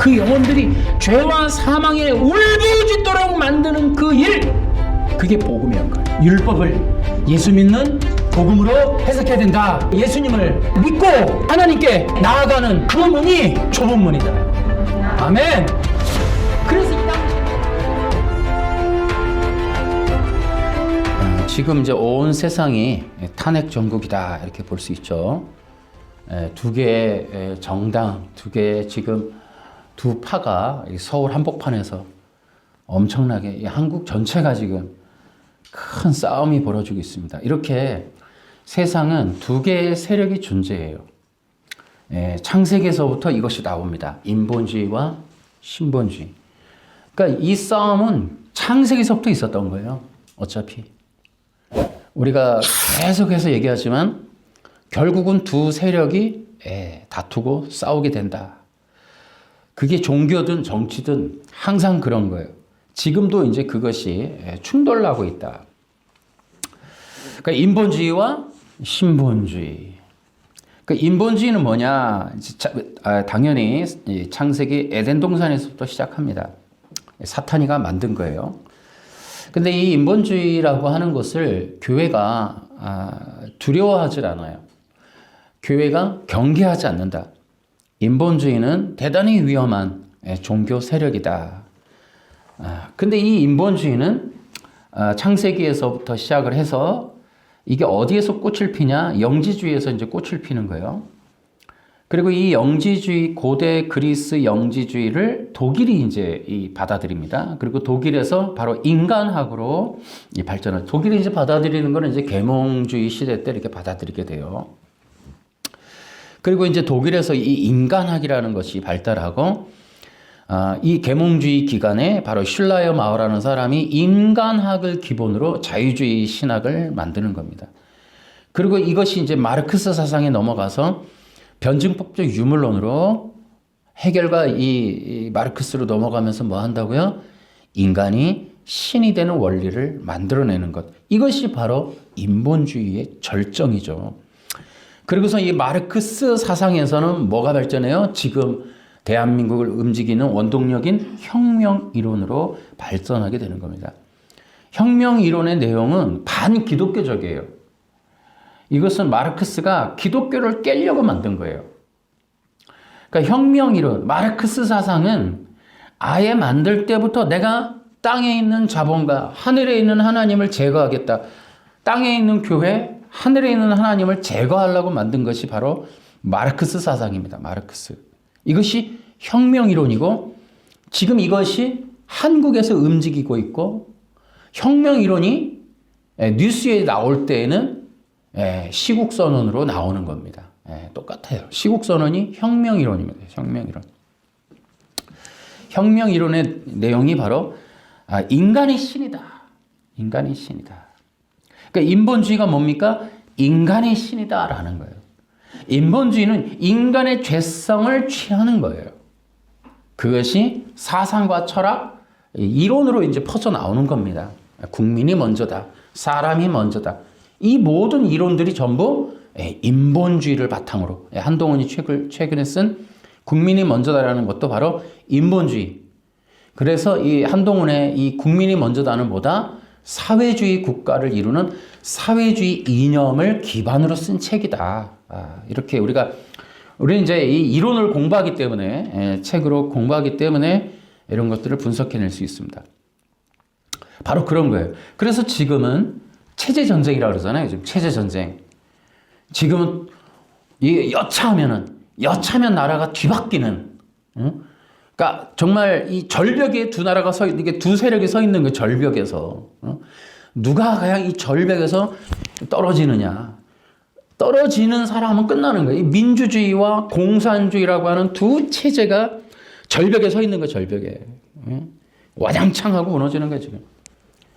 그 영혼들이 죄와 사망에 울부짖도록 만드는 그 일, 그게 복음의 역할. 율법을 예수 믿는 복음으로 해석해야 된다. 예수님을 믿고 하나님께 나아가는 그 문이 좁은 문이다. 아멘. 그래서 지금 이제 온 세상이 탄핵 정국이다 이렇게 볼 수 있죠. 두 개의 정당, 두 개의 지금 두 파가 서울 한복판에서 엄청나게 한국 전체가 지금 큰 싸움이 벌어지고 있습니다. 이렇게 세상은 두 개의 세력이 존재해요. 창세기에서부터 이것이 나옵니다. 인본주의와 신본주의. 그러니까 이 싸움은 창세기에서부터 있었던 거예요. 어차피. 우리가 계속해서 얘기하지만 결국은 두 세력이 다투고 싸우게 된다. 그게 종교든 정치든 항상 그런 거예요. 지금도 이제 그것이 충돌하고 있다. 그러니까 인본주의와 신본주의. 그러니까 인본주의는 뭐냐? 당연히 창세기 에덴 동산에서부터 시작합니다. 사탄이가 만든 거예요. 근데 이 인본주의라고 하는 것을 교회가 두려워하지 않아요. 교회가 경계하지 않는다. 인본주의는 대단히 위험한 종교 세력이다. 근데 이 인본주의는 창세기에서부터 시작을 해서 이게 어디에서 꽃을 피냐? 영지주의에서 이제 꽃을 피는 거예요. 그리고 이 영지주의, 고대 그리스 영지주의를 독일이 이제 받아들입니다. 그리고 독일에서 바로 인간학으로 발전을, 독일이 이제 받아들이는 거는 이제 계몽주의 시대 때 이렇게 받아들이게 돼요. 그리고 이제 독일에서 이 인간학이라는 것이 발달하고, 이 계몽주의 기간에 바로 슐라이어 마우라는 사람이 인간학을 기본으로 자유주의 신학을 만드는 겁니다. 그리고 이것이 이제 마르크스 사상에 넘어가서 변증법적 유물론으로 헤겔과 이 마르크스로 넘어가면서 뭐 한다고요? 인간이 신이 되는 원리를 만들어내는 것. 이것이 바로 인본주의의 절정이죠. 그리고서 이 마르크스 사상에서는 뭐가 발전해요? 지금 대한민국을 움직이는 원동력인 혁명 이론으로 발전하게 되는 겁니다. 혁명 이론의 내용은 반기독교적이에요. 이것은 마르크스가 기독교를 깨려고 만든 거예요. 그러니까 혁명 이론, 마르크스 사상은 아예 만들 때부터 내가 땅에 있는 자본과 하늘에 있는 하나님을 제거하겠다. 땅에 있는 교회, 하늘에 있는 하나님을 제거하려고 만든 것이 바로 마르크스 사상입니다. 마르크스. 이것이 혁명 이론이고 지금 이것이 한국에서 움직이고 있고 혁명 이론이 뉴스에 나올 때에는 시국선언으로 나오는 겁니다. 똑같아요. 시국선언이 혁명 이론입니다. 혁명 이론. 혁명 이론의 내용이 바로 인간이 신이다. 인간이 신이다. 그러니까 인본주의가 뭡니까? 인간이 신이다라는 거예요. 인본주의는 인간의 죄성을 취하는 거예요. 그것이 사상과 철학, 이론으로 이제 퍼져 나오는 겁니다. 국민이 먼저다. 사람이 먼저다. 이 모든 이론들이 전부 인본주의를 바탕으로, 한동훈이 최근에 쓴 국민이 먼저다라는 것도 바로 인본주의. 그래서 이 한동훈의 이 국민이 먼저다는 보다 사회주의 국가를 이루는 사회주의 이념을 기반으로 쓴 책이다. 이렇게 우리는 이제 이 이론을 공부하기 때문에, 책으로 공부하기 때문에 이런 것들을 분석해낼 수 있습니다. 바로 그런 거예요. 그래서 지금은 체제전쟁이라고 그러잖아요. 지금 체제전쟁. 지금은 여차하면 나라가 뒤바뀌는, 그러니까 정말 이 절벽에 두 나라가 이게 두 세력이 서 있는 그 절벽에서, 누가 그냥 이 절벽에서 떨어지느냐. 떨어지는 사람은 끝나는 거예요. 이 민주주의와 공산주의라고 하는 두 체제가 절벽에 서 있는 거예요. 절벽에. 와장창 하고 무너지는 거예요. 지금.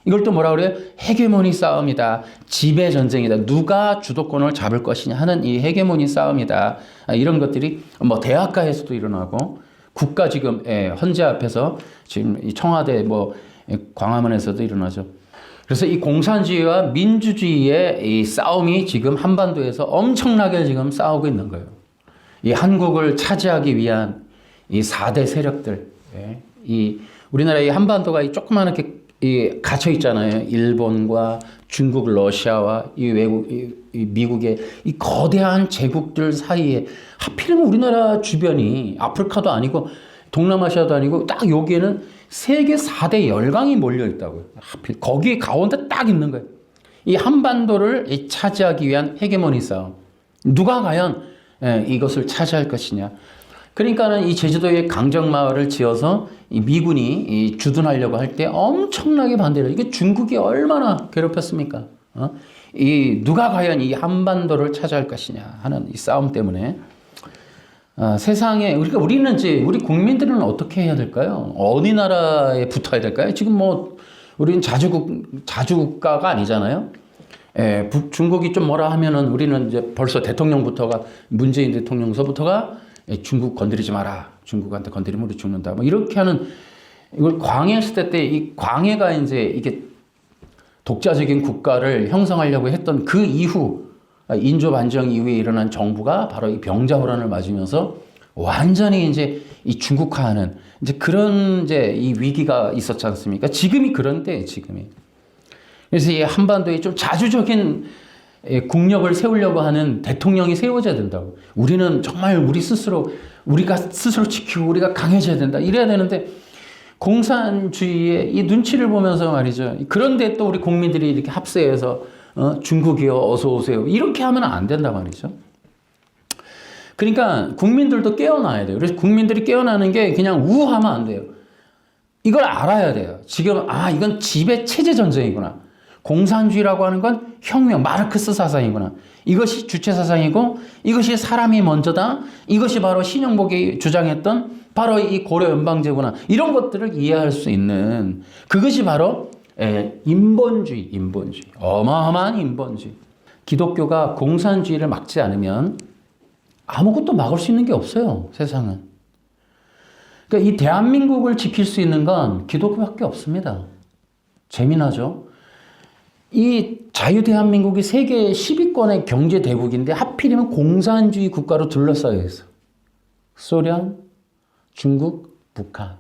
이걸 또 뭐라 그래요? 헤게모니 싸움이다. 지배 전쟁이다. 누가 주도권을 잡을 것이냐 하는 이 헤게모니 싸움이다. 이런 것들이 뭐 대학가에서도 일어나고 국가 지금 헌재 앞에서 지금 이 청와대 뭐 광화문에서도 일어나죠. 그래서 이 공산주의와 민주주의의 이 싸움이 지금 한반도에서 엄청나게 지금 싸우고 있는 거예요. 이 한국을 차지하기 위한 이 4대 세력들, 이 우리나라의 한반도가 이 조그맣게 갇혀 있잖아요. 일본과 중국, 러시아와 이 외국, 이 미국의 이 거대한 제국들 사이에 하필이면 우리나라 주변이 아프리카도 아니고 동남아시아도 아니고 딱 여기에는 세계 4대 열강이 몰려 있다고요. 하필 거기에 가운데 딱 있는 거예요. 이 한반도를 차지하기 위한 헤게모니 싸움. 누가 과연 이것을 차지할 것이냐. 그러니까는 이 제주도에 강정마을을 지어서 이 미군이 주둔하려고 할 때 엄청나게 반대를. 이게 중국이 얼마나 괴롭혔습니까? 이 누가 과연 이 한반도를 차지할 것이냐 하는 이 싸움 때문에 세상에 우리는 이제 우리 국민들은 어떻게 해야 될까요? 어느 나라에 붙어야 될까요? 지금 뭐 우리는 자주국가가 아니잖아요. 중국이 좀 뭐라 하면은 우리는 이제 벌써 대통령부터가 문재인 대통령서부터가 중국 건드리지 마라. 중국한테 건드리면 우리 죽는다. 뭐 이렇게 하는 이걸 광해 시대 때 이 광해가 이제 이게 독자적인 국가를 형성하려고 했던 그 이후 인조 반정 이후에 일어난 정부가 바로 이 병자호란을 맞으면서 완전히 이제 이 중국화하는 이제 그런 이제 이 위기가 있었지 않습니까? 지금이 그런 때예요, 지금이. 그래서 이 한반도에 좀 자주적인 국력을 세우려고 하는 대통령이 세워져야 된다고. 우리는 정말 우리가 스스로 지키고 우리가 강해져야 된다. 이래야 되는데 공산주의의 이 눈치를 보면서 말이죠. 그런데 또 우리 국민들이 이렇게 합세해서 중국이요 어서 오세요. 이렇게 하면 안 된단 말이죠. 그러니까 국민들도 깨어나야 돼요. 그래서 국민들이 깨어나는 게 그냥 우하면 안 돼요. 이걸 알아야 돼요. 지금 이건 지배 체제 전쟁이구나. 공산주의라고 하는 건 혁명, 마르크스 사상이구나. 이것이 주체 사상이고 이것이 사람이 먼저다. 이것이 바로 신영복이 주장했던 바로 이 고려 연방제구나. 이런 것들을 이해할 수 있는 그것이 바로 인본주의. 어마어마한 인본주의. 기독교가 공산주의를 막지 않으면 아무것도 막을 수 있는 게 없어요. 세상은. 그러니까 이 대한민국을 지킬 수 있는 건 기독교밖에 없습니다. 재미나죠? 이 자유대한민국이 세계 10위권의 경제대국인데 하필이면 공산주의 국가로 둘러싸여 있어. 소련, 중국, 북한.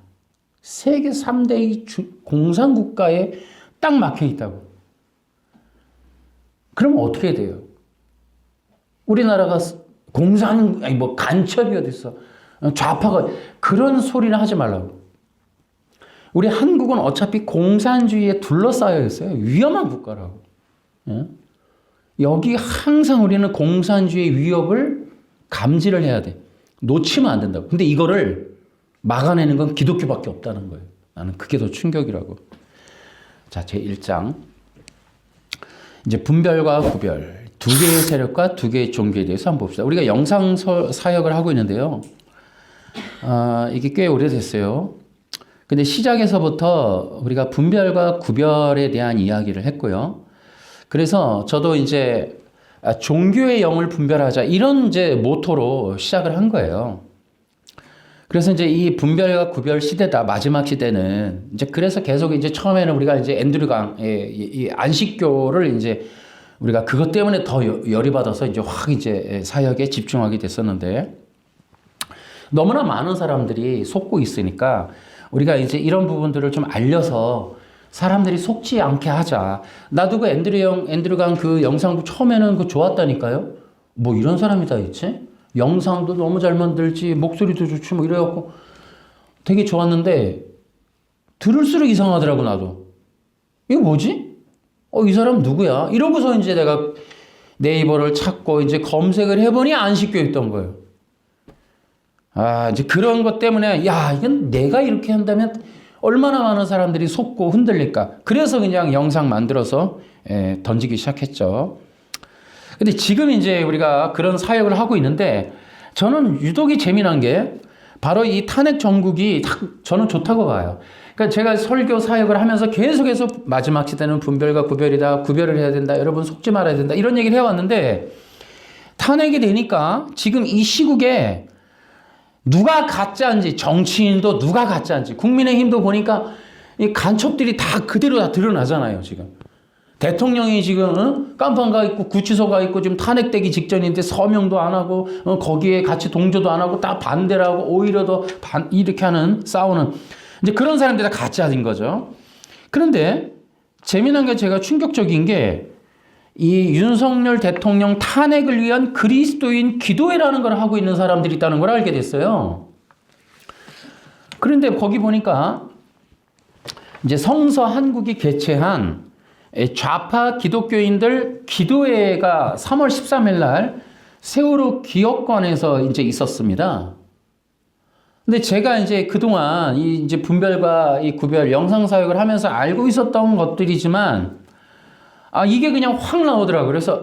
세계 3대의 공산국가에 딱 막혀 있다고. 그러면 어떻게 돼요? 우리나라가 간첩이 어딨어. 좌파가 그런 소리는 하지 말라고. 우리 한국은 어차피 공산주의에 둘러싸여 있어요. 위험한 국가라고. 여기 항상 우리는 공산주의의 위협을 감지를 해야 돼. 놓치면 안 된다고. 근데 이거를 막아내는 건 기독교밖에 없다는 거예요. 나는 그게 더 충격이라고. 자, 제 1장. 이제 분별과 구별. 두 개의 세력과 두 개의 종교에 대해서 한번 봅시다. 우리가 영상 사역을 하고 있는데요. 이게 꽤 오래됐어요. 근데 시작에서부터 우리가 분별과 구별에 대한 이야기를 했고요. 그래서 저도 이제 종교의 영을 분별하자 이런 이제 모토로 시작을 한 거예요. 그래서 이제 이 분별과 구별 시대다 마지막 시대는 이제 그래서 계속 이제 처음에는 우리가 이제 앤드류강의 이 안식교를 이제 우리가 그것 때문에 더 열이 받아서 이제 확 이제 사역에 집중하게 됐었는데 너무나 많은 사람들이 속고 있으니까 우리가 이제 이런 부분들을 좀 알려서 사람들이 속지 않게 하자. 나도 그 앤드류강 그 영상 처음에는 그 좋았다니까요. 뭐 이런 사람이 다 있지? 영상도 너무 잘 만들지, 목소리도 좋지, 뭐 이래갖고 되게 좋았는데 들을수록 이상하더라고, 나도. 이거 뭐지? 이 사람 누구야? 이러고서 이제 내가 네이버를 찾고 이제 검색을 해보니 안식교였던 거예요. 이제 그런 것 때문에, 이건 내가 이렇게 한다면 얼마나 많은 사람들이 속고 흔들릴까. 그래서 그냥 영상 만들어서 던지기 시작했죠. 근데 지금 이제 우리가 그런 사역을 하고 있는데 저는 유독이 재미난 게 바로 이 탄핵 정국이 저는 좋다고 봐요. 그러니까 제가 설교 사역을 하면서 계속해서 마지막 시대는 분별과 구별이다. 구별을 해야 된다. 여러분 속지 말아야 된다. 이런 얘기를 해왔는데 탄핵이 되니까 지금 이 시국에 누가 가짜인지 정치인도 누가 가짜인지 국민의힘도 보니까 이 간첩들이 다 그대로 다 드러나잖아요. 지금 대통령이 지금 깜빵 가 있고 구치소 가 있고 지금 탄핵되기 직전인데 서명도 안 하고 거기에 같이 동조도 안 하고 다 반대를 하고 오히려 더 이렇게 하는 싸우는 이제 그런 사람들이 다 가짜인 거죠. 그런데 재미난 게 제가 충격적인 게 이 윤석열 대통령 탄핵을 위한 그리스도인 기도회라는 걸 하고 있는 사람들이 있다는 걸 알게 됐어요. 그런데 거기 보니까 이제 성서 한국이 개최한 좌파 기독교인들 기도회가 3월 13일 날 세월호 기억관에서 이제 있었습니다. 근데 제가 이제 그동안 이 이제 분별과 이 구별 영상 사역을 하면서 알고 있었던 것들이지만 이게 그냥 확 나오더라고요. 그래서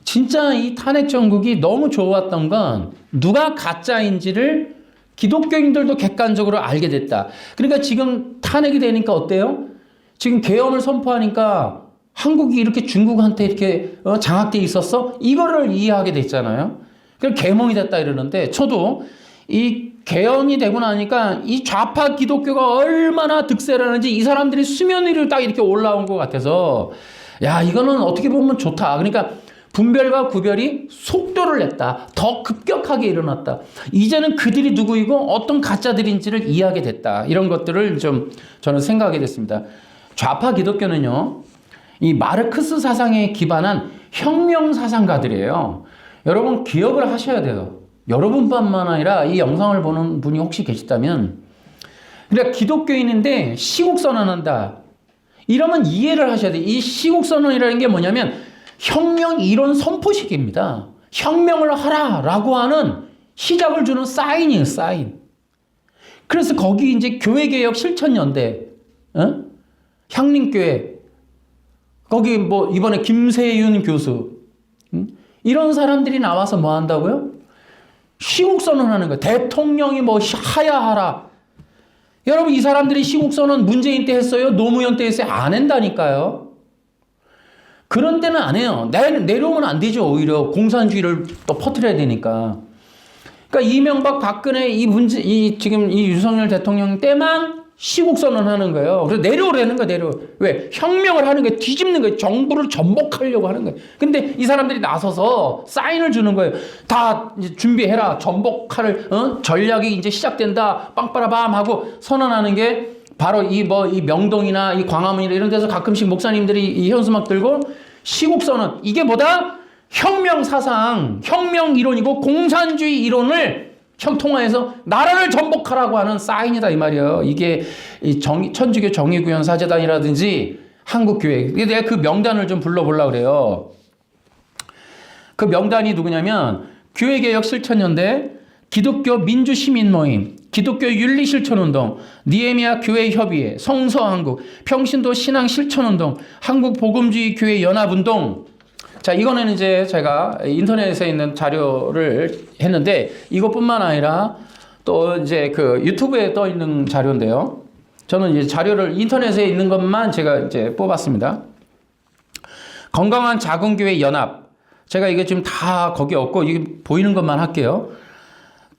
진짜 이 탄핵 정국이 너무 좋았던 건 누가 가짜인지를 기독교인들도 객관적으로 알게 됐다. 그러니까 지금 탄핵이 되니까 어때요? 지금 계엄을 선포하니까 한국이 이렇게 중국한테 이렇게 장악돼 있었어? 이거를 이해하게 됐잖아요. 그럼 계몽이 됐다 이러는데 저도 이 개헌이 되고 나니까 이 좌파 기독교가 얼마나 득세를 하는지 이 사람들이 수면 위로 딱 이렇게 올라온 것 같아서 야 이거는 어떻게 보면 좋다. 그러니까 분별과 구별이 속도를 냈다. 더 급격하게 일어났다. 이제는 그들이 누구이고 어떤 가짜들인지를 이해하게 됐다. 이런 것들을 좀 저는 생각하게 됐습니다. 좌파 기독교는요. 이 마르크스 사상에 기반한 혁명 사상가들이에요. 여러분 기억을 하셔야 돼요. 여러분뿐만 아니라 이 영상을 보는 분이 혹시 계시다면 그러니까 기독교인인데 시국선언한다. 이러면 이해를 하셔야 돼요. 이 시국선언이라는 게 뭐냐면 혁명 이론 선포식입니다. 혁명을 하라라고 하는 시작을 주는 사인이에요. 사인. 그래서 거기 이제 교회개혁 실천연대 향림교회 거기 뭐 이번에 김세윤 교수 이런 사람들이 나와서 뭐 한다고요? 시국선언하는 거예요. 대통령이 뭐 하야하라. 여러분 이 사람들이 시국선언 문재인 때 했어요? 노무현 때 했어요? 안 한다니까요. 그런 때는 안 해요. 내려오면 안 되죠. 오히려 공산주의를 또 퍼뜨려야 되니까. 그러니까 이명박 박근혜 지금 이 윤석열 대통령 때만 시국선언 하는 거예요. 그래서 내려오라는 거예요. 왜? 혁명을 하는 거예요. 뒤집는 거예요. 정부를 전복하려고 하는 거예요. 근데 이 사람들이 나서서 사인을 주는 거예요. 다 이제 준비해라. 전복할 전략이 이제 시작된다. 빵빠라밤 하고 선언하는 게 바로 이 명동이나 이 광화문이나 이런 데서 가끔씩 목사님들이 이 현수막 들고 시국선언. 이게 뭐다? 혁명 사상, 혁명 이론이고 공산주의 이론을 통화해서 나라를 전복하라고 하는 사인이다 이 말이에요. 이게 천주교 정의구현 사재단이라든지 한국교회. 내가 그 명단을 좀 불러보려고 그래요. 그 명단이 누구냐면 교회개혁 실천연대, 기독교 민주시민모임, 기독교 윤리실천운동, 니에미아 교회협의회, 성서한국, 평신도 신앙실천운동, 한국복음주의 교회 연합운동. 자, 이거는 이제 제가 인터넷에 있는 자료를 했는데 이것뿐만 아니라 또 이제 그 유튜브에 떠 있는 자료인데요. 저는 이제 자료를 인터넷에 있는 것만 제가 이제 뽑았습니다. 건강한 작은교회 연합. 제가 이게 지금 다 거기 없고 이게 보이는 것만 할게요.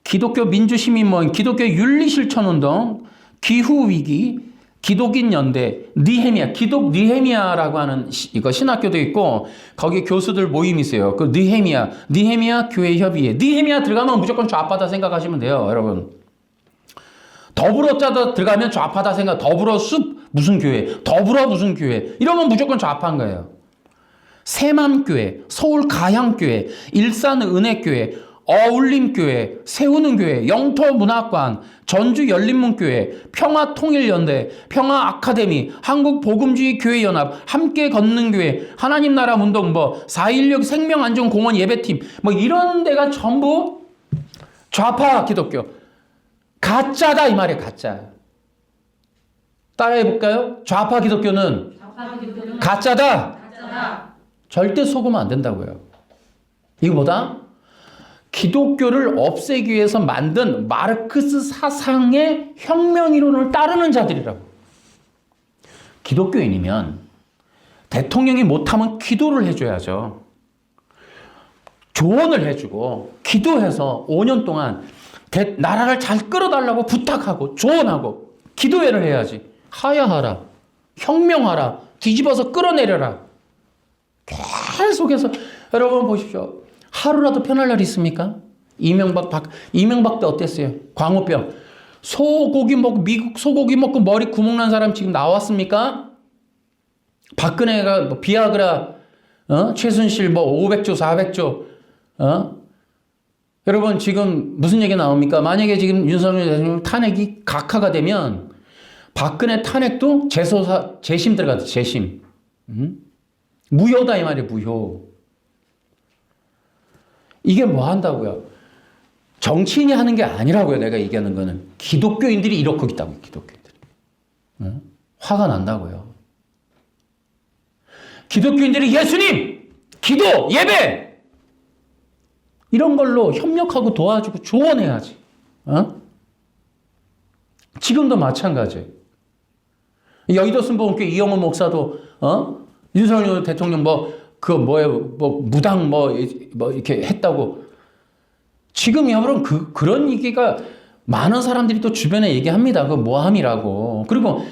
기독교 민주시민모임, 기독교 윤리실천운동, 기후위기, 기독인 연대, 느헤미야, 기독 느헤미야라고 하는 이거 신학교도 있고 거기 교수들 모임이 있어요. 그 느헤미야 교회 협의회. 느헤미야 들어가면 무조건 좌파다 생각하시면 돼요, 여러분. 더불어자다 들어가면 좌파다 생각. 더불어 숲 무슨 교회, 더불어 무슨 교회 이러면 무조건 좌파인 거예요. 새맘교회, 서울 가향교회, 일산 은혜교회, 어울림교회, 세우는교회, 영토문학관, 전주열린문교회, 평화통일연대, 평화아카데미, 한국복음주의교회연합, 함께 걷는교회, 하나님나라운동, 4.16 생명안전공원 예배팀, 이런 데가 전부 좌파 기독교. 가짜다 이 말이에요. 가짜. 따라해볼까요? 좌파 기독교는 가짜다. 절대 속으면 안 된다고요. 이거보다 기독교를 없애기 위해서 만든 마르크스 사상의 혁명 이론을 따르는 자들이라고. 기독교인이면 대통령이 못하면 기도를 해줘야죠. 조언을 해주고 기도해서 5년 동안 나라를 잘 끌어달라고 부탁하고 조언하고 기도회를 해야지. 하야하라, 혁명하라, 뒤집어서 끌어내려라. 계속해서 여러분 보십시오. 하루라도 편할 날 있습니까? 이명박 때 어땠어요? 광우병. 소고기 먹고 미국 소고기 먹고 머리 구멍 난 사람 지금 나왔습니까? 박근혜가 뭐 비아그라 최순실 뭐 500조 400조 여러분 지금 무슨 얘기 나옵니까? 만약에 지금 윤석열 대통령 탄핵이 각하가 되면 박근혜 탄핵도 재심 들어가죠. 재심. 무효다 이 말이에요. 무효. 이게 뭐 한다고요? 정치인이 하는 게 아니라고요. 내가 얘기하는 거는. 기독교인들이 이렇고 있다고요. 기독교인들이. 화가 난다고요. 기독교인들이 예수님, 기도, 예배 이런 걸로 협력하고 도와주고 조언해야지. 지금도 마찬가지예요. 여의도 순복음교회 이영호 목사도 윤석열 대통령 무당 이렇게 했다고. 지금 여러분 그런 얘기가 많은 사람들이 또 주변에 얘기합니다. 그 모함이라고. 그리고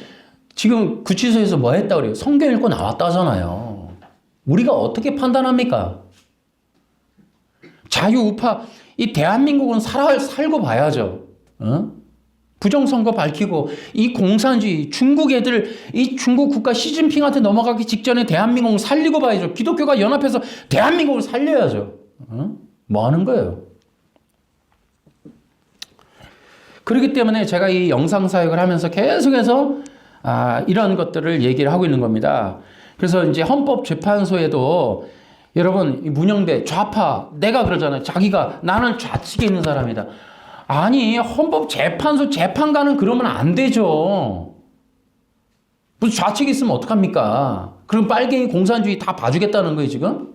지금 구치소에서 뭐 했다 그래요? 성경 읽고 나왔다잖아요. 우리가 어떻게 판단합니까? 자유우파 이 대한민국은 살고 봐야죠. 부정선거 밝히고 이 공산주의 중국 애들 이 중국 국가 시진핑한테 넘어가기 직전에 대한민국을 살리고 봐야죠. 기독교가 연합해서 대한민국을 살려야죠. 뭐 하는 거예요? 그렇기 때문에 제가 이 영상 사역을 하면서 계속해서 이런 것들을 얘기를 하고 있는 겁니다. 그래서 이제 헌법재판소에도 여러분 문영대 좌파 내가 그러잖아요. 자기가 나는 좌측에 있는 사람이다. 아니 헌법재판소 재판관은 그러면 안 되죠. 무슨 좌측에 있으면 어떡합니까? 그럼 빨갱이 공산주의 다 봐주겠다는 거예요 지금?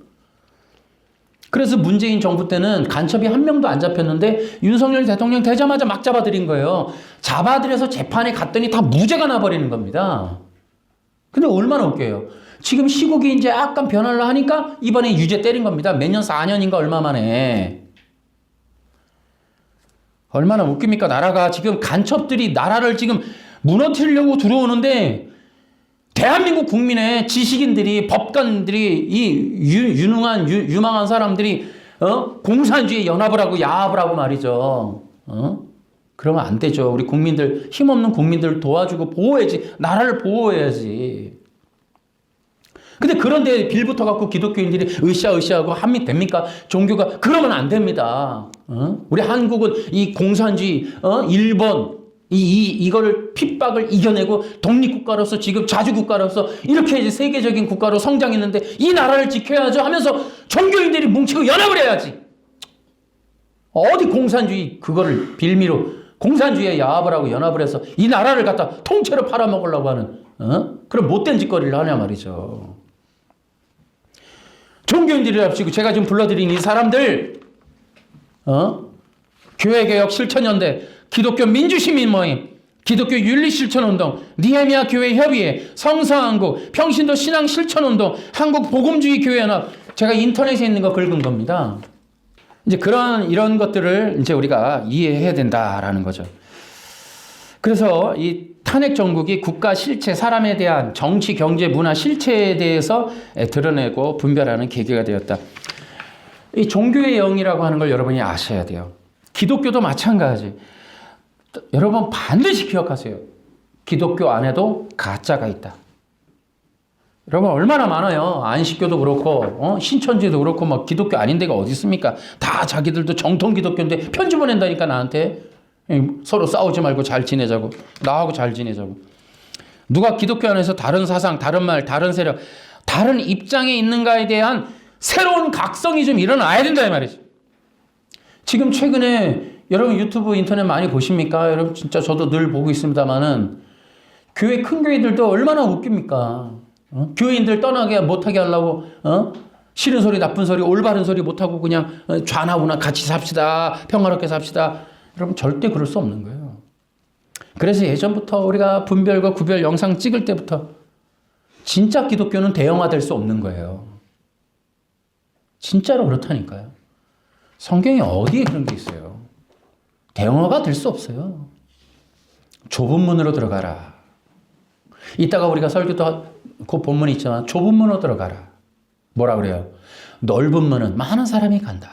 그래서 문재인 정부 때는 간첩이 한 명도 안 잡혔는데 윤석열 대통령 되자마자 막 잡아들인 거예요. 잡아들여서 재판에 갔더니 다 무죄가 나버리는 겁니다. 근데 얼마나 웃겨요. 지금 시국이 이제 약간 변화를 하니까 이번에 유죄 때린 겁니다. 몇 년 4년인가 얼마 만에. 얼마나 웃깁니까? 나라가 지금 간첩들이 나라를 지금 무너뜨리려고 들어오는데 대한민국 국민의 지식인들이 법관들이 이 유망한 사람들이 공산주의에 연합을 하고 야합을 하고 말이죠. 그러면 안 되죠. 우리 국민들 힘없는 국민들 도와주고 보호해야지. 나라를 보호해야지. 근데 그런데 빌붙어 갖고 기독교인들이 으쌰으쌰하고 한미 됩니까? 종교가 그러면 안 됩니다. 우리 한국은 이 공산주의 일본 이거를 핍박을 이겨내고 독립국가로서 지금 자주국가로서 이렇게 이제 세계적인 국가로 성장했는데 이 나라를 지켜야죠 하면서 종교인들이 뭉치고 연합을 해야지. 어디 공산주의 그거를 빌미로 공산주의에 야합을 하고 연합을 해서 이 나라를 갖다 통째로 팔아먹으려고 하는 그런 못된 짓거리를 하냐 말이죠. 종교인들이랍시고 제가 지금 불러드린 이 사람들 교회개혁 실천연대 기독교 민주시민 모임, 기독교 윤리실천운동, 니헤미야 교회 협의회, 성서한국, 평신도 신앙실천운동, 한국복음주의교회연합 제가 인터넷에 있는 거 긁은 겁니다. 이제 이런 것들을 이제 우리가 이해해야 된다라는 거죠. 그래서 이 탄핵 정국이 국가 실체, 사람에 대한 정치, 경제, 문화 실체에 대해서 드러내고 분별하는 계기가 되었다. 이 종교의 영이라고 하는 걸 여러분이 아셔야 돼요. 기독교도 마찬가지. 여러분 반드시 기억하세요. 기독교 안에도 가짜가 있다. 여러분 얼마나 많아요. 안식교도 그렇고 신천지도 그렇고 막 기독교 아닌 데가 어디 있습니까? 다 자기들도 정통 기독교인데 편지 보낸다니까 나한테. 서로 싸우지 말고 잘 지내자고. 나하고 잘 지내자고. 누가 기독교 안에서 다른 사상, 다른 말, 다른 세력, 다른 입장에 있는가에 대한 새로운 각성이 좀 일어나야 된다 이 말이죠. 지금 최근에 여러분 유튜브 인터넷 많이 보십니까? 여러분 진짜 저도 늘 보고 있습니다만은 큰 교회들도 얼마나 웃깁니까? 교인들 떠나게 못하게 하려고 싫은 소리 나쁜 소리 올바른 소리 못하고 그냥 좌나우나 같이 삽시다. 평화롭게 삽시다. 여러분 절대 그럴 수 없는 거예요. 그래서 예전부터 우리가 분별과 구별 영상 찍을 때부터 진짜 기독교는 대형화될 수 없는 거예요. 진짜로 그렇다니까요. 성경에 어디에 그런 게 있어요. 대형화가 될 수 없어요. 좁은 문으로 들어가라. 이따가 우리가 설교도 그 본문이 있지만 좁은 문으로 들어가라. 뭐라 그래요? 넓은 문은 많은 사람이 간다.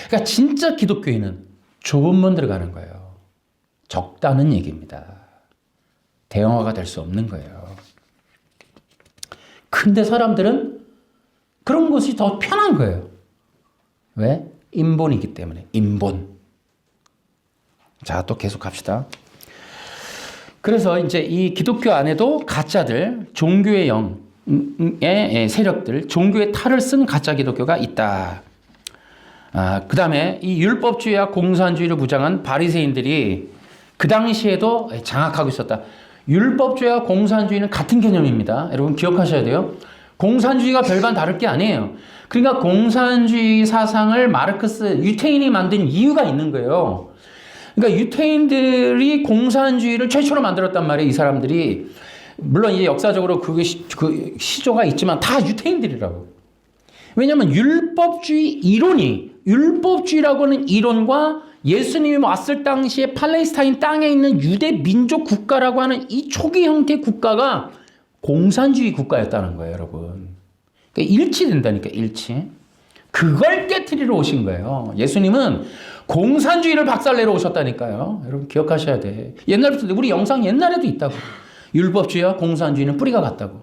그러니까 진짜 기독교인은 좁은 문 들어가는 거예요. 적다는 얘기입니다. 대형화가 될 수 없는 거예요. 근데 사람들은 그런 것이 더 편한 거예요. 왜? 인본이기 때문에. 인본. 자, 또 계속 갑시다. 그래서 이제 이 기독교 안에도 가짜들, 종교의 영의 세력들, 종교의 탈을 쓴 가짜 기독교가 있다. 그 다음에 이 율법주의와 공산주의를 부장한 바리새인들이 그 당시에도 장악하고 있었다. 율법주의와 공산주의는 같은 개념입니다. 여러분 기억하셔야 돼요. 공산주의가 별반 다를 게 아니에요. 그러니까 공산주의 사상을 마르크스, 유태인이 만든 이유가 있는 거예요. 그러니까 유태인들이 공산주의를 최초로 만들었단 말이에요. 이 사람들이. 물론 이제 역사적으로 그 시조가 있지만 다 유태인들이라고. 왜냐하면 율법주의라고 하는 이론과 예수님이 왔을 당시에 팔레스타인 땅에 있는 유대 민족 국가라고 하는 이 초기 형태의 국가가 공산주의 국가였다는 거예요, 여러분. 그러니까 일치된다니까, 일치. 그걸 깨트리러 오신 거예요. 예수님은 공산주의를 박살내러 오셨다니까요. 여러분 기억하셔야 돼. 옛날부터 우리 영상 옛날에도 있다고. 율법주의와 공산주의는 뿌리가 같다고.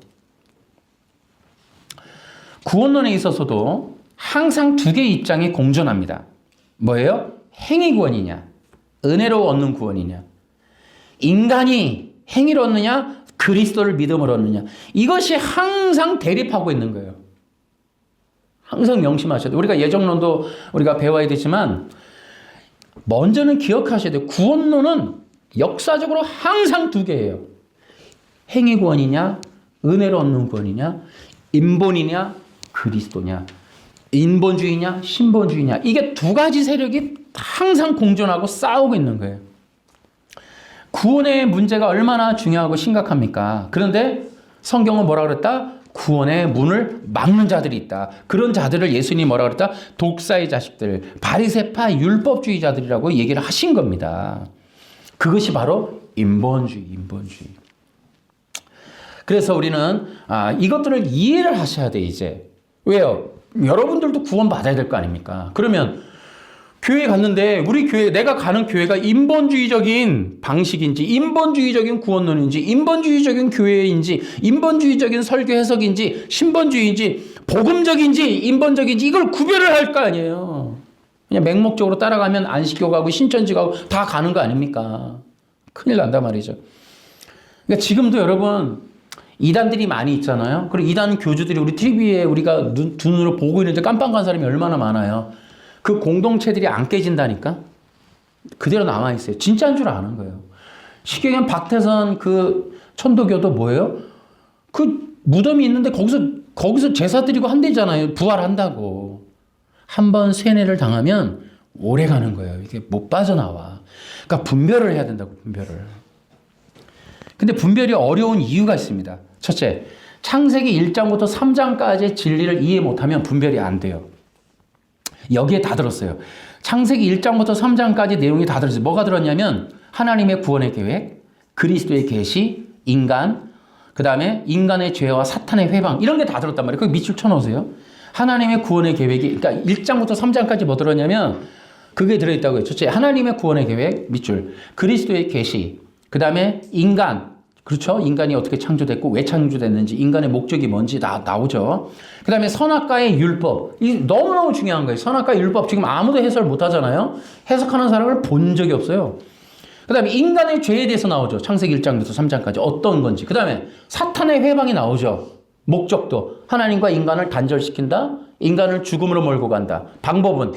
구원론에 있어서도 항상 두 개의 입장이 공존합니다. 뭐예요? 행위 구원이냐, 은혜로 얻는 구원이냐. 인간이 행위로 얻느냐, 그리스도를 믿음으로 얻느냐. 이것이 항상 대립하고 있는 거예요. 항상 명심하셔야 돼요. 우리가 예정론도 우리가 배워야 되지만 먼저는 기억하셔야 돼요. 구원론은 역사적으로 항상 두 개예요. 행위 구원이냐, 은혜로 얻는 구원이냐, 인본이냐, 그리스도냐, 인본주의냐, 신본주의냐. 이게 두 가지 세력이 항상 공존하고 싸우고 있는 거예요. 구원의 문제가 얼마나 중요하고 심각합니까? 그런데 성경은 뭐라 그랬다? 구원의 문을 막는 자들이 있다. 그런 자들을 예수님이 뭐라 그랬다? 독사의 자식들, 바리새파 율법주의자들이라고 얘기를 하신 겁니다. 그것이 바로 인본주의. 그래서 우리는 이것들을 이해를 하셔야 돼, 이제. 왜요? 여러분들도 구원 받아야 될 거 아닙니까? 그러면 교회 갔는데 우리 교회, 내가 가는 교회가 인본주의적인 방식인지, 인본주의적인 구원론인지, 인본주의적인 교회인지, 인본주의적인 설교 해석인지, 신본주의인지, 복음적인지, 인본적인지 이걸 구별을 할 거 아니에요. 그냥 맹목적으로 따라가면 안식교 가고 신천지 가고 다 가는 거 아닙니까? 큰일 난단 말이죠. 그러니까 지금도 여러분 이단들이 많이 있잖아요. 그리고 이단 교주들이 우리 TV에 우리가 두 눈으로 보고 있는데 깜빡한 사람이 얼마나 많아요. 그 공동체들이 안 깨진다니까? 그대로 남아있어요. 진짜인 줄 아는 거예요. 시경현 박태선 그 천도교도 뭐예요? 그 무덤이 있는데 거기서 제사 드리고 한대잖아요. 부활한다고. 한번 세뇌를 당하면 오래 가는 거예요. 이게 못 빠져나와. 그러니까 분별을 해야 된다고, 분별을. 근데 분별이 어려운 이유가 있습니다. 첫째, 창세기 1장부터 3장까지의 진리를 이해 못하면 분별이 안 돼요. 여기에 다 들었어요. 창세기 1장부터 3장까지 내용이 다 들었어요. 뭐가 들었냐면 하나님의 구원의 계획, 그리스도의 계시, 인간, 그 다음에 인간의 죄와 사탄의 회방, 이런 게 다 들었단 말이에요. 거기 밑줄 쳐놓으세요. 하나님의 구원의 계획이, 그러니까 1장부터 3장까지 뭐 들었냐면 그게 들어있다고요. 첫째, 하나님의 구원의 계획, 밑줄, 그리스도의 계시, 그 다음에 인간, 그렇죠? 인간이 어떻게 창조됐고 왜 창조됐는지, 인간의 목적이 뭔지 다 나오죠. 그 다음에 선악과의 율법. 이 너무너무 중요한 거예요. 선악과의 율법 지금 아무도 해설 못 하잖아요. 해석하는 사람을 본 적이 없어요. 그 다음에 인간의 죄에 대해서 나오죠. 창세기 1장부터 3장까지 어떤 건지. 그 다음에 사탄의 회방이 나오죠. 목적도. 하나님과 인간을 단절시킨다. 인간을 죽음으로 몰고 간다. 방법은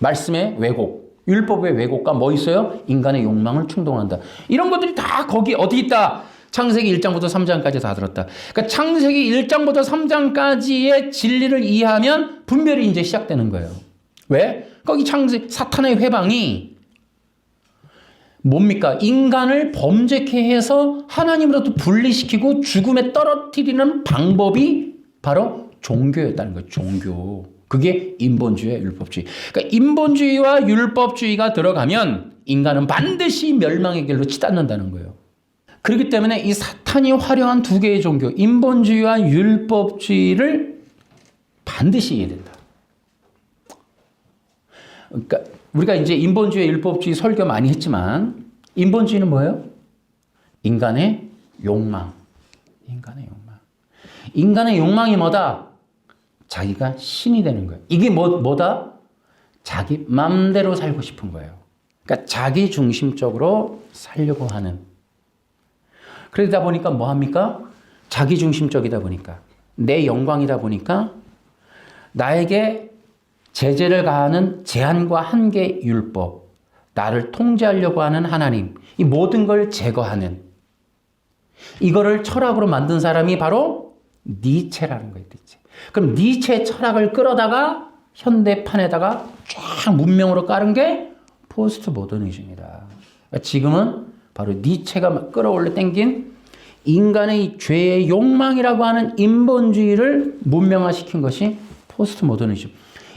말씀의 왜곡. 율법의 왜곡과 뭐 있어요? 인간의 욕망을 충동한다. 이런 것들이 다 거기 어디 있다? 창세기 1장부터 3장까지 다 들었다. 그러니까 창세기 1장부터 3장까지의 진리를 이해하면 분별이 이제 시작되는 거예요. 왜? 거기 사탄의 회방이 뭡니까? 인간을 범죄케 해서 하나님으로부터 분리시키고 죽음에 떨어뜨리는 방법이 바로 종교였다는 거예요. 종교. 그게 인본주의와 율법주의. 그러니까 인본주의와 율법주의가 들어가면 인간은 반드시 멸망의 길로 치닫는다는 거예요. 그렇기 때문에 이 사탄이 활용한 두 개의 종교, 인본주의와 율법주의를 반드시 이해된다. 그러니까 우리가 이제 인본주의, 율법주의 설교 많이 했지만 인본주의는 뭐예요? 인간의 욕망. 인간의 욕망. 인간의 욕망이 뭐다? 자기가 신이 되는 거예요. 이게 뭐다? 자기 맘대로 살고 싶은 거예요. 그러니까 자기 중심적으로 살려고 하는. 그러다 보니까 뭐 합니까? 자기 중심적이다 보니까, 내 영광이다 보니까 나에게 제재를 가하는 제한과 한계 율법, 나를 통제하려고 하는 하나님, 이 모든 걸 제거하는, 이거를 철학으로 만든 사람이 바로 니체라는 거예요. 니체. 그럼 니체의 철학을 끌어다가 현대판에다가 쫙 문명으로 깔은 게 포스트 모더니즘이다. 그러니까 지금은 바로 니체가 끌어올려 땡긴 인간의 죄의 욕망이라고 하는 인본주의를 문명화시킨 것이 포스트 모더니즘.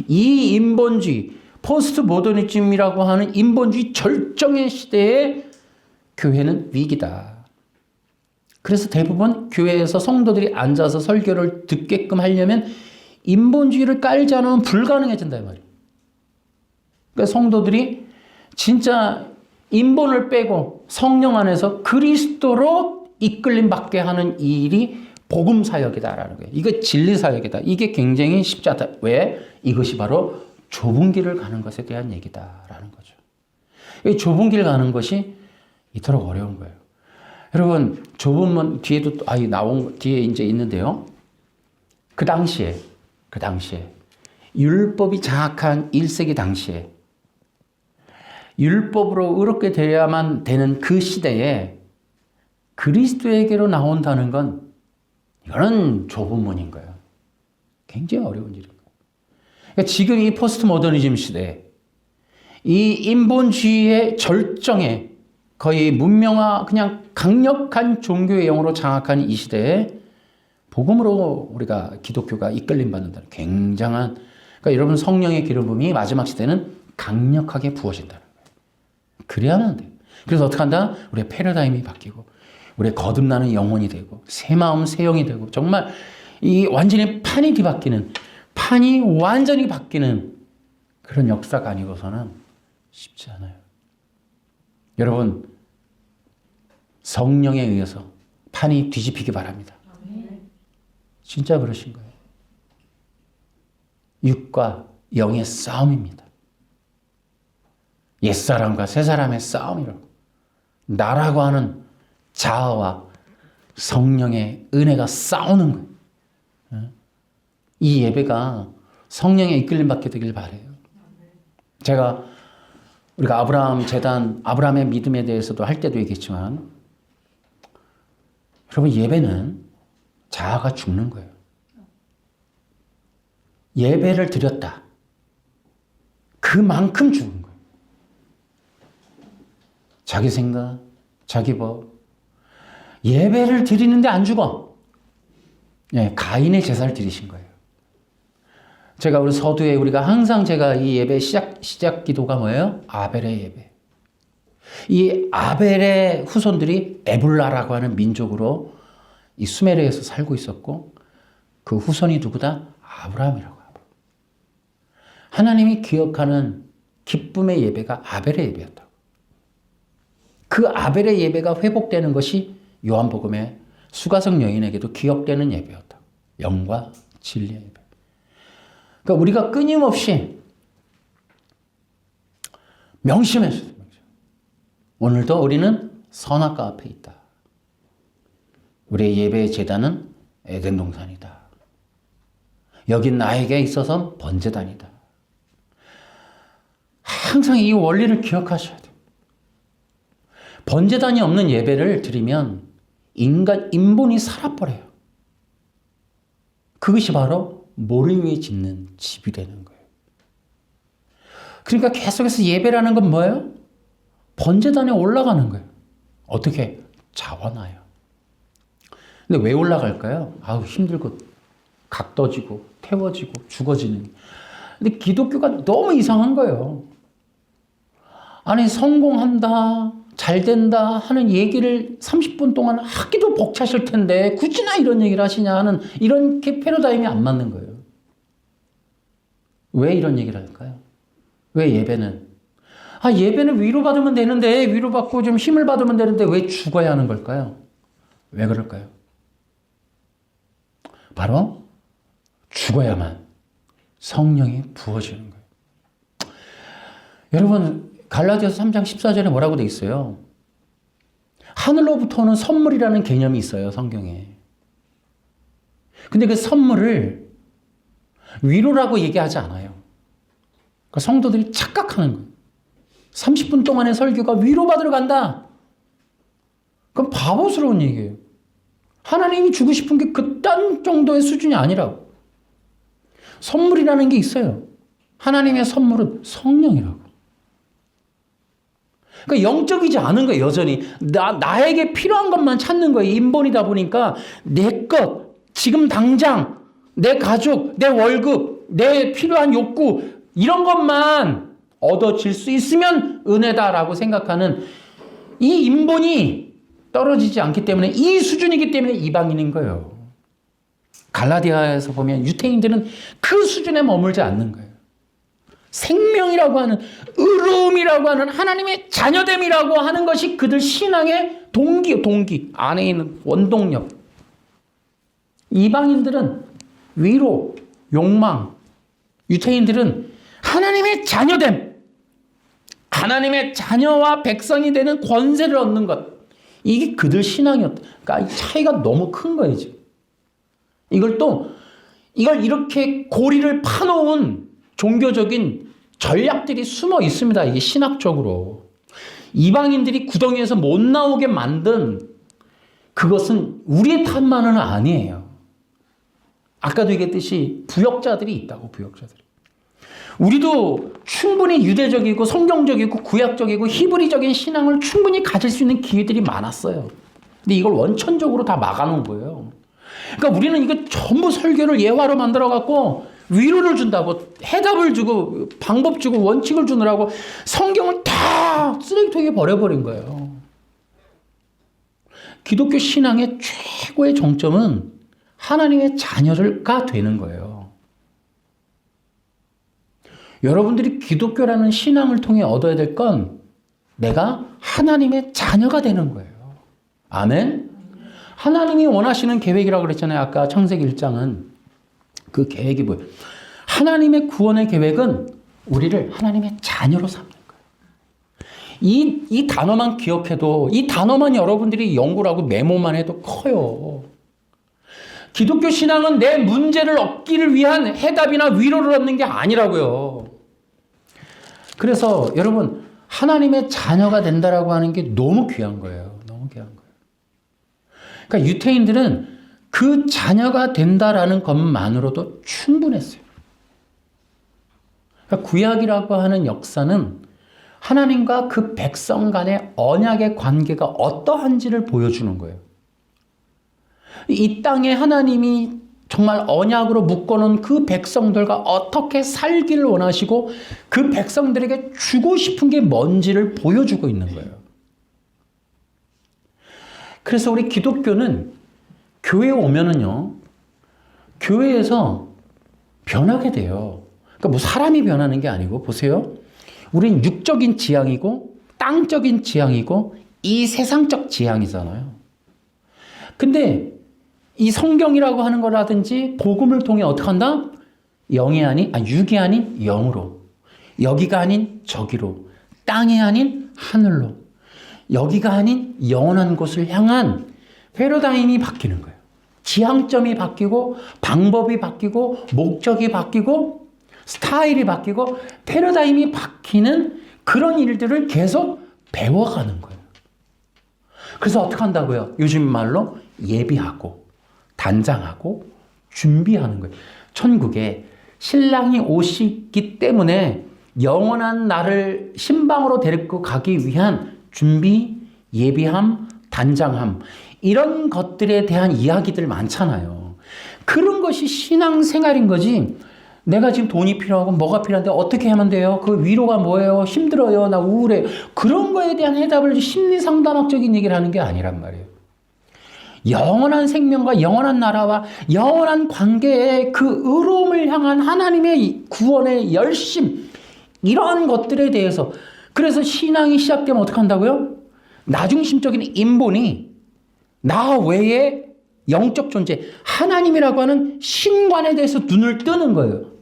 이 인본주의, 포스트 모더니즘이라고 하는 인본주의 절정의 시대에 교회는 위기다. 그래서 대부분 교회에서 성도들이 앉아서 설교를 듣게끔 하려면 인본주의를 깔지 않으면 불가능해진다 이 말이에요. 그러니까 성도들이 진짜 인본을 빼고 성령 안에서 그리스도로 이끌림 받게 하는 이 일이 복음 사역이다라는 거예요. 이거 진리 사역이다. 이게 굉장히 쉽지 않다. 왜? 이것이 바로 좁은 길을 가는 것에 대한 얘기다라는 거죠. 이 좁은 길 가는 것이 이토록 어려운 거예요. 여러분, 좁은 문 뒤에도 나온 뒤에 이제 있는데요. 그 당시에 율법이 장악한 1세기 당시에 율법으로 의롭게 되어야만 되는 그 시대에 그리스도에게로 나온다는 건 이거는 좁은 문인 거예요. 굉장히 어려운 일인 거예요. 그러니까 지금 이 포스트 모더니즘 시대에 이 인본주의의 절정에 거의 문명화 그냥 강력한 종교의 영으로 장악한 이 시대에 복음으로 우리가 기독교가 이끌림 받는다는 굉장한, 그러니까 여러분 성령의 기름 부음이 마지막 시대는 강력하게 부어진다는 거예요. 그래야만 돼요. 그래서 어떻게 한다? 우리의 패러다임이 바뀌고 우리의 거듭나는 영혼이 되고 새 마음 새 영이 되고 정말 이 완전히 판이 뒤바뀌는, 판이 완전히 바뀌는 그런 역사가 아니고서는 쉽지 않아요. 여러분, 성령에 의해서 판이 뒤집히기 바랍니다. 진짜 그러신 거예요. 육과 영의 싸움입니다. 옛사람과 새사람의 싸움이라고. 나라고 하는 자아와 성령의 은혜가 싸우는 거예요. 이 예배가 성령의 이끌림 받게 되길 바라요. 제가 우리가 아브라함 재단, 아브라함의 믿음에 대해서도 할 때도 얘기했지만 여러분, 예배는 자아가 죽는 거예요. 예배를 드렸다. 그만큼 죽은 거예요. 자기 생각, 자기 법. 예배를 드리는데 안 죽어. 예, 가인의 제사를 드리신 거예요. 제가 우리 서두에 우리가 항상 제가 이 예배 시작 기도가 뭐예요? 아벨의 예배. 이 아벨의 후손들이 에불라라고 하는 민족으로 이 수메르에서 살고 있었고 그 후손이 누구다? 아브라함이라고 하고. 하나님이 기억하는 기쁨의 예배가 아벨의 예배였다고. 그 아벨의 예배가 회복되는 것이 요한복음의 수가성 여인에게도 기억되는 예배였다고. 영과 진리의 예배. 그러니까 우리가 끊임없이 명심했어요. 오늘도 우리는 선악과 앞에 있다. 우리의 예배의 제단은 에덴 동산이다. 여긴 나에게 있어서 번제단이다. 항상 이 원리를 기억하셔야 돼요. 번제단이 없는 예배를 드리면 인본이 살아버려요. 그것이 바로 모래 위에 짓는 집이 되는 거예요. 그러니까 계속해서 예배라는 건 뭐예요? 번제단에 올라가는 거예요. 어떻게? 자원하여. 근데 왜 올라갈까요? 아우, 힘들고 각 떠지고 태워지고 죽어지는. 근데 기독교가 너무 이상한 거예요. 아니, 성공한다, 잘 된다 하는 얘기를 30분 동안 하기도 벅차실 텐데 굳이나 이런 얘기를 하시냐 하는 이런 패러다임이 안 맞는 거예요. 왜 이런 얘기를 할까요? 왜 예배는? 예배는 위로받으면 되는데, 위로받고 좀 힘을 받으면 되는데 왜 죽어야 하는 걸까요? 왜 그럴까요? 바로 죽어야만 성령이 부어지는 거예요. 여러분, 갈라디아서 3장 14절에 뭐라고 돼 있어요? 하늘로부터 오는 선물이라는 개념이 있어요, 성경에. 근데 그 선물을 위로라고 얘기하지 않아요. 그러니까 성도들이 착각하는 거예요. 30분 동안의 설교가 위로받으러 간다. 그건 바보스러운 얘기예요. 하나님이 주고 싶은 게 그딴 정도의 수준이 아니라고. 선물이라는 게 있어요. 하나님의 선물은 성령이라고. 그러니까 영적이지 않은 거예요, 여전히. 나에게 필요한 것만 찾는 거예요. 인본이다 보니까 내 것, 지금 당장, 내 가족, 내 월급, 내 필요한 욕구, 이런 것만 얻어질 수 있으면 은혜다라고 생각하는 이 인본이 떨어지지 않기 때문에, 이 수준이기 때문에 이방인인 거예요. 갈라디아에서 보면 유대인들은 그 수준에 머물지 않는 거예요. 생명이라고 하는, 의로움이라고 하는, 하나님의 자녀됨이라고 하는 것이 그들 신앙의 동기 안에 있는 원동력. 이방인들은 위로, 욕망, 유대인들은 하나님의 자녀됨, 하나님의 자녀와 백성이 되는 권세를 얻는 것, 이게 그들 신앙이었다. 그러니까 차이가 너무 큰 거예요, 지금. 이걸 이렇게 고리를 파놓은 종교적인 전략들이 숨어 있습니다. 이게 신학적으로. 이방인들이 구덩이에서 못 나오게 만든 그것은 우리의 탓만은 아니에요. 아까도 얘기했듯이 부역자들이 있다고, 부역자들이. 우리도 충분히 유대적이고 성경적이고 구약적이고 히브리적인 신앙을 충분히 가질 수 있는 기회들이 많았어요. 근데 이걸 원천적으로 다 막아놓은 거예요. 그러니까 우리는 이거 전부 설교를 예화로 만들어갖고 위로를 준다고, 해답을 주고, 방법 주고, 원칙을 주느라고 성경을 다 쓰레기통에 버려버린 거예요. 기독교 신앙의 최고의 정점은 하나님의 자녀가 되는 거예요. 여러분들이 기독교라는 신앙을 통해 얻어야 될 건 내가 하나님의 자녀가 되는 거예요. 아멘? 하나님이 원하시는 계획이라고 그랬잖아요. 아까 창세기 1장은. 그 계획이 뭐예요? 하나님의 구원의 계획은 우리를 하나님의 자녀로 삼는 거예요. 이 단어만 기억해도, 이 단어만 여러분들이 연구를 하고 메모만 해도 커요. 기독교 신앙은 내 문제를 얻기를 위한 해답이나 위로를 얻는 게 아니라고요. 그래서 여러분, 하나님의 자녀가 된다라고 하는 게 너무 귀한 거예요. 너무 귀한 거예요. 그러니까 유대인들은 그 자녀가 된다라는 것만으로도 충분했어요. 그러니까 구약이라고 하는 역사는 하나님과 그 백성 간의 언약의 관계가 어떠한지를 보여주는 거예요. 이 땅에 하나님이 정말 언약으로 묶어놓은 그 백성들과 어떻게 살기를 원하시고 그 백성들에게 주고 싶은 게 뭔지를 보여주고 있는 거예요. 그래서 우리 기독교는 교회에 오면은요, 교회에서 변하게 돼요. 그러니까 뭐 사람이 변하는 게 아니고, 보세요. 우린 육적인 지향이고, 땅적인 지향이고, 이 세상적 지향이잖아요. 근데 이 성경이라고 하는 거라든지 복음을 통해 어떻게 한다? 육이 아닌 영으로, 여기가 아닌 저기로, 땅이 아닌 하늘로, 여기가 아닌 영원한 곳을 향한 패러다임이 바뀌는 거예요. 지향점이 바뀌고, 방법이 바뀌고, 목적이 바뀌고, 스타일이 바뀌고, 패러다임이 바뀌는 그런 일들을 계속 배워가는 거예요. 그래서 어떻게 한다고요? 요즘 말로 예비하고, 단장하고, 준비하는 거예요. 천국에 신랑이 오시기 때문에 영원한 나를 신방으로 데리고 가기 위한 준비, 예비함, 단장함, 이런 것들에 대한 이야기들 많잖아요. 그런 것이 신앙생활인 거지, 내가 지금 돈이 필요하고 뭐가 필요한데 어떻게 하면 돼요? 그 위로가 뭐예요? 힘들어요? 나 우울해. 그런 거에 대한 해답을 심리 상담학적인 얘기를 하는 게 아니란 말이에요. 영원한 생명과 영원한 나라와 영원한 관계의 그 의로움을 향한 하나님의 구원의 열심, 이러한 것들에 대해서. 그래서 신앙이 시작되면 어떻게 한다고요? 나중심적인 인본이 나 외에 영적 존재, 하나님이라고 하는 신관에 대해서 눈을 뜨는 거예요.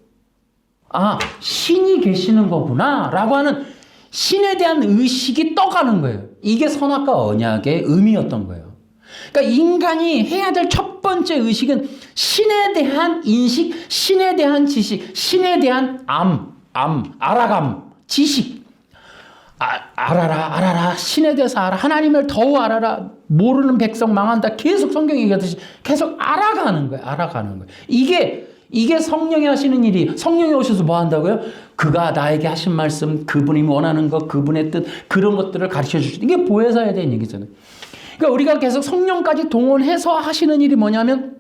아, 신이 계시는 거구나 라고 하는 신에 대한 의식이 떠가는 거예요. 이게 선악과 언약의 의미였던 거예요. 그러니까 인간이 해야 될 첫 번째 의식은 신에 대한 인식, 신에 대한 지식, 신에 대한 알아감, 지식. 알아라. 신에 대해서 알아. 하나님을 더욱 알아라. 모르는 백성 망한다. 계속 성경이 얘기하듯이 계속 알아가는 거예요. 이게 성령이 하시는 일이, 성령이 오셔서 뭐 한다고요? 그가 나에게 하신 말씀, 그분이 원하는 것, 그분의 뜻, 그런 것들을 가르쳐 주시는, 이게 보혜사에 대한 얘기잖아요. 그러니까 우리가 계속 성령까지 동원해서 하시는 일이 뭐냐면,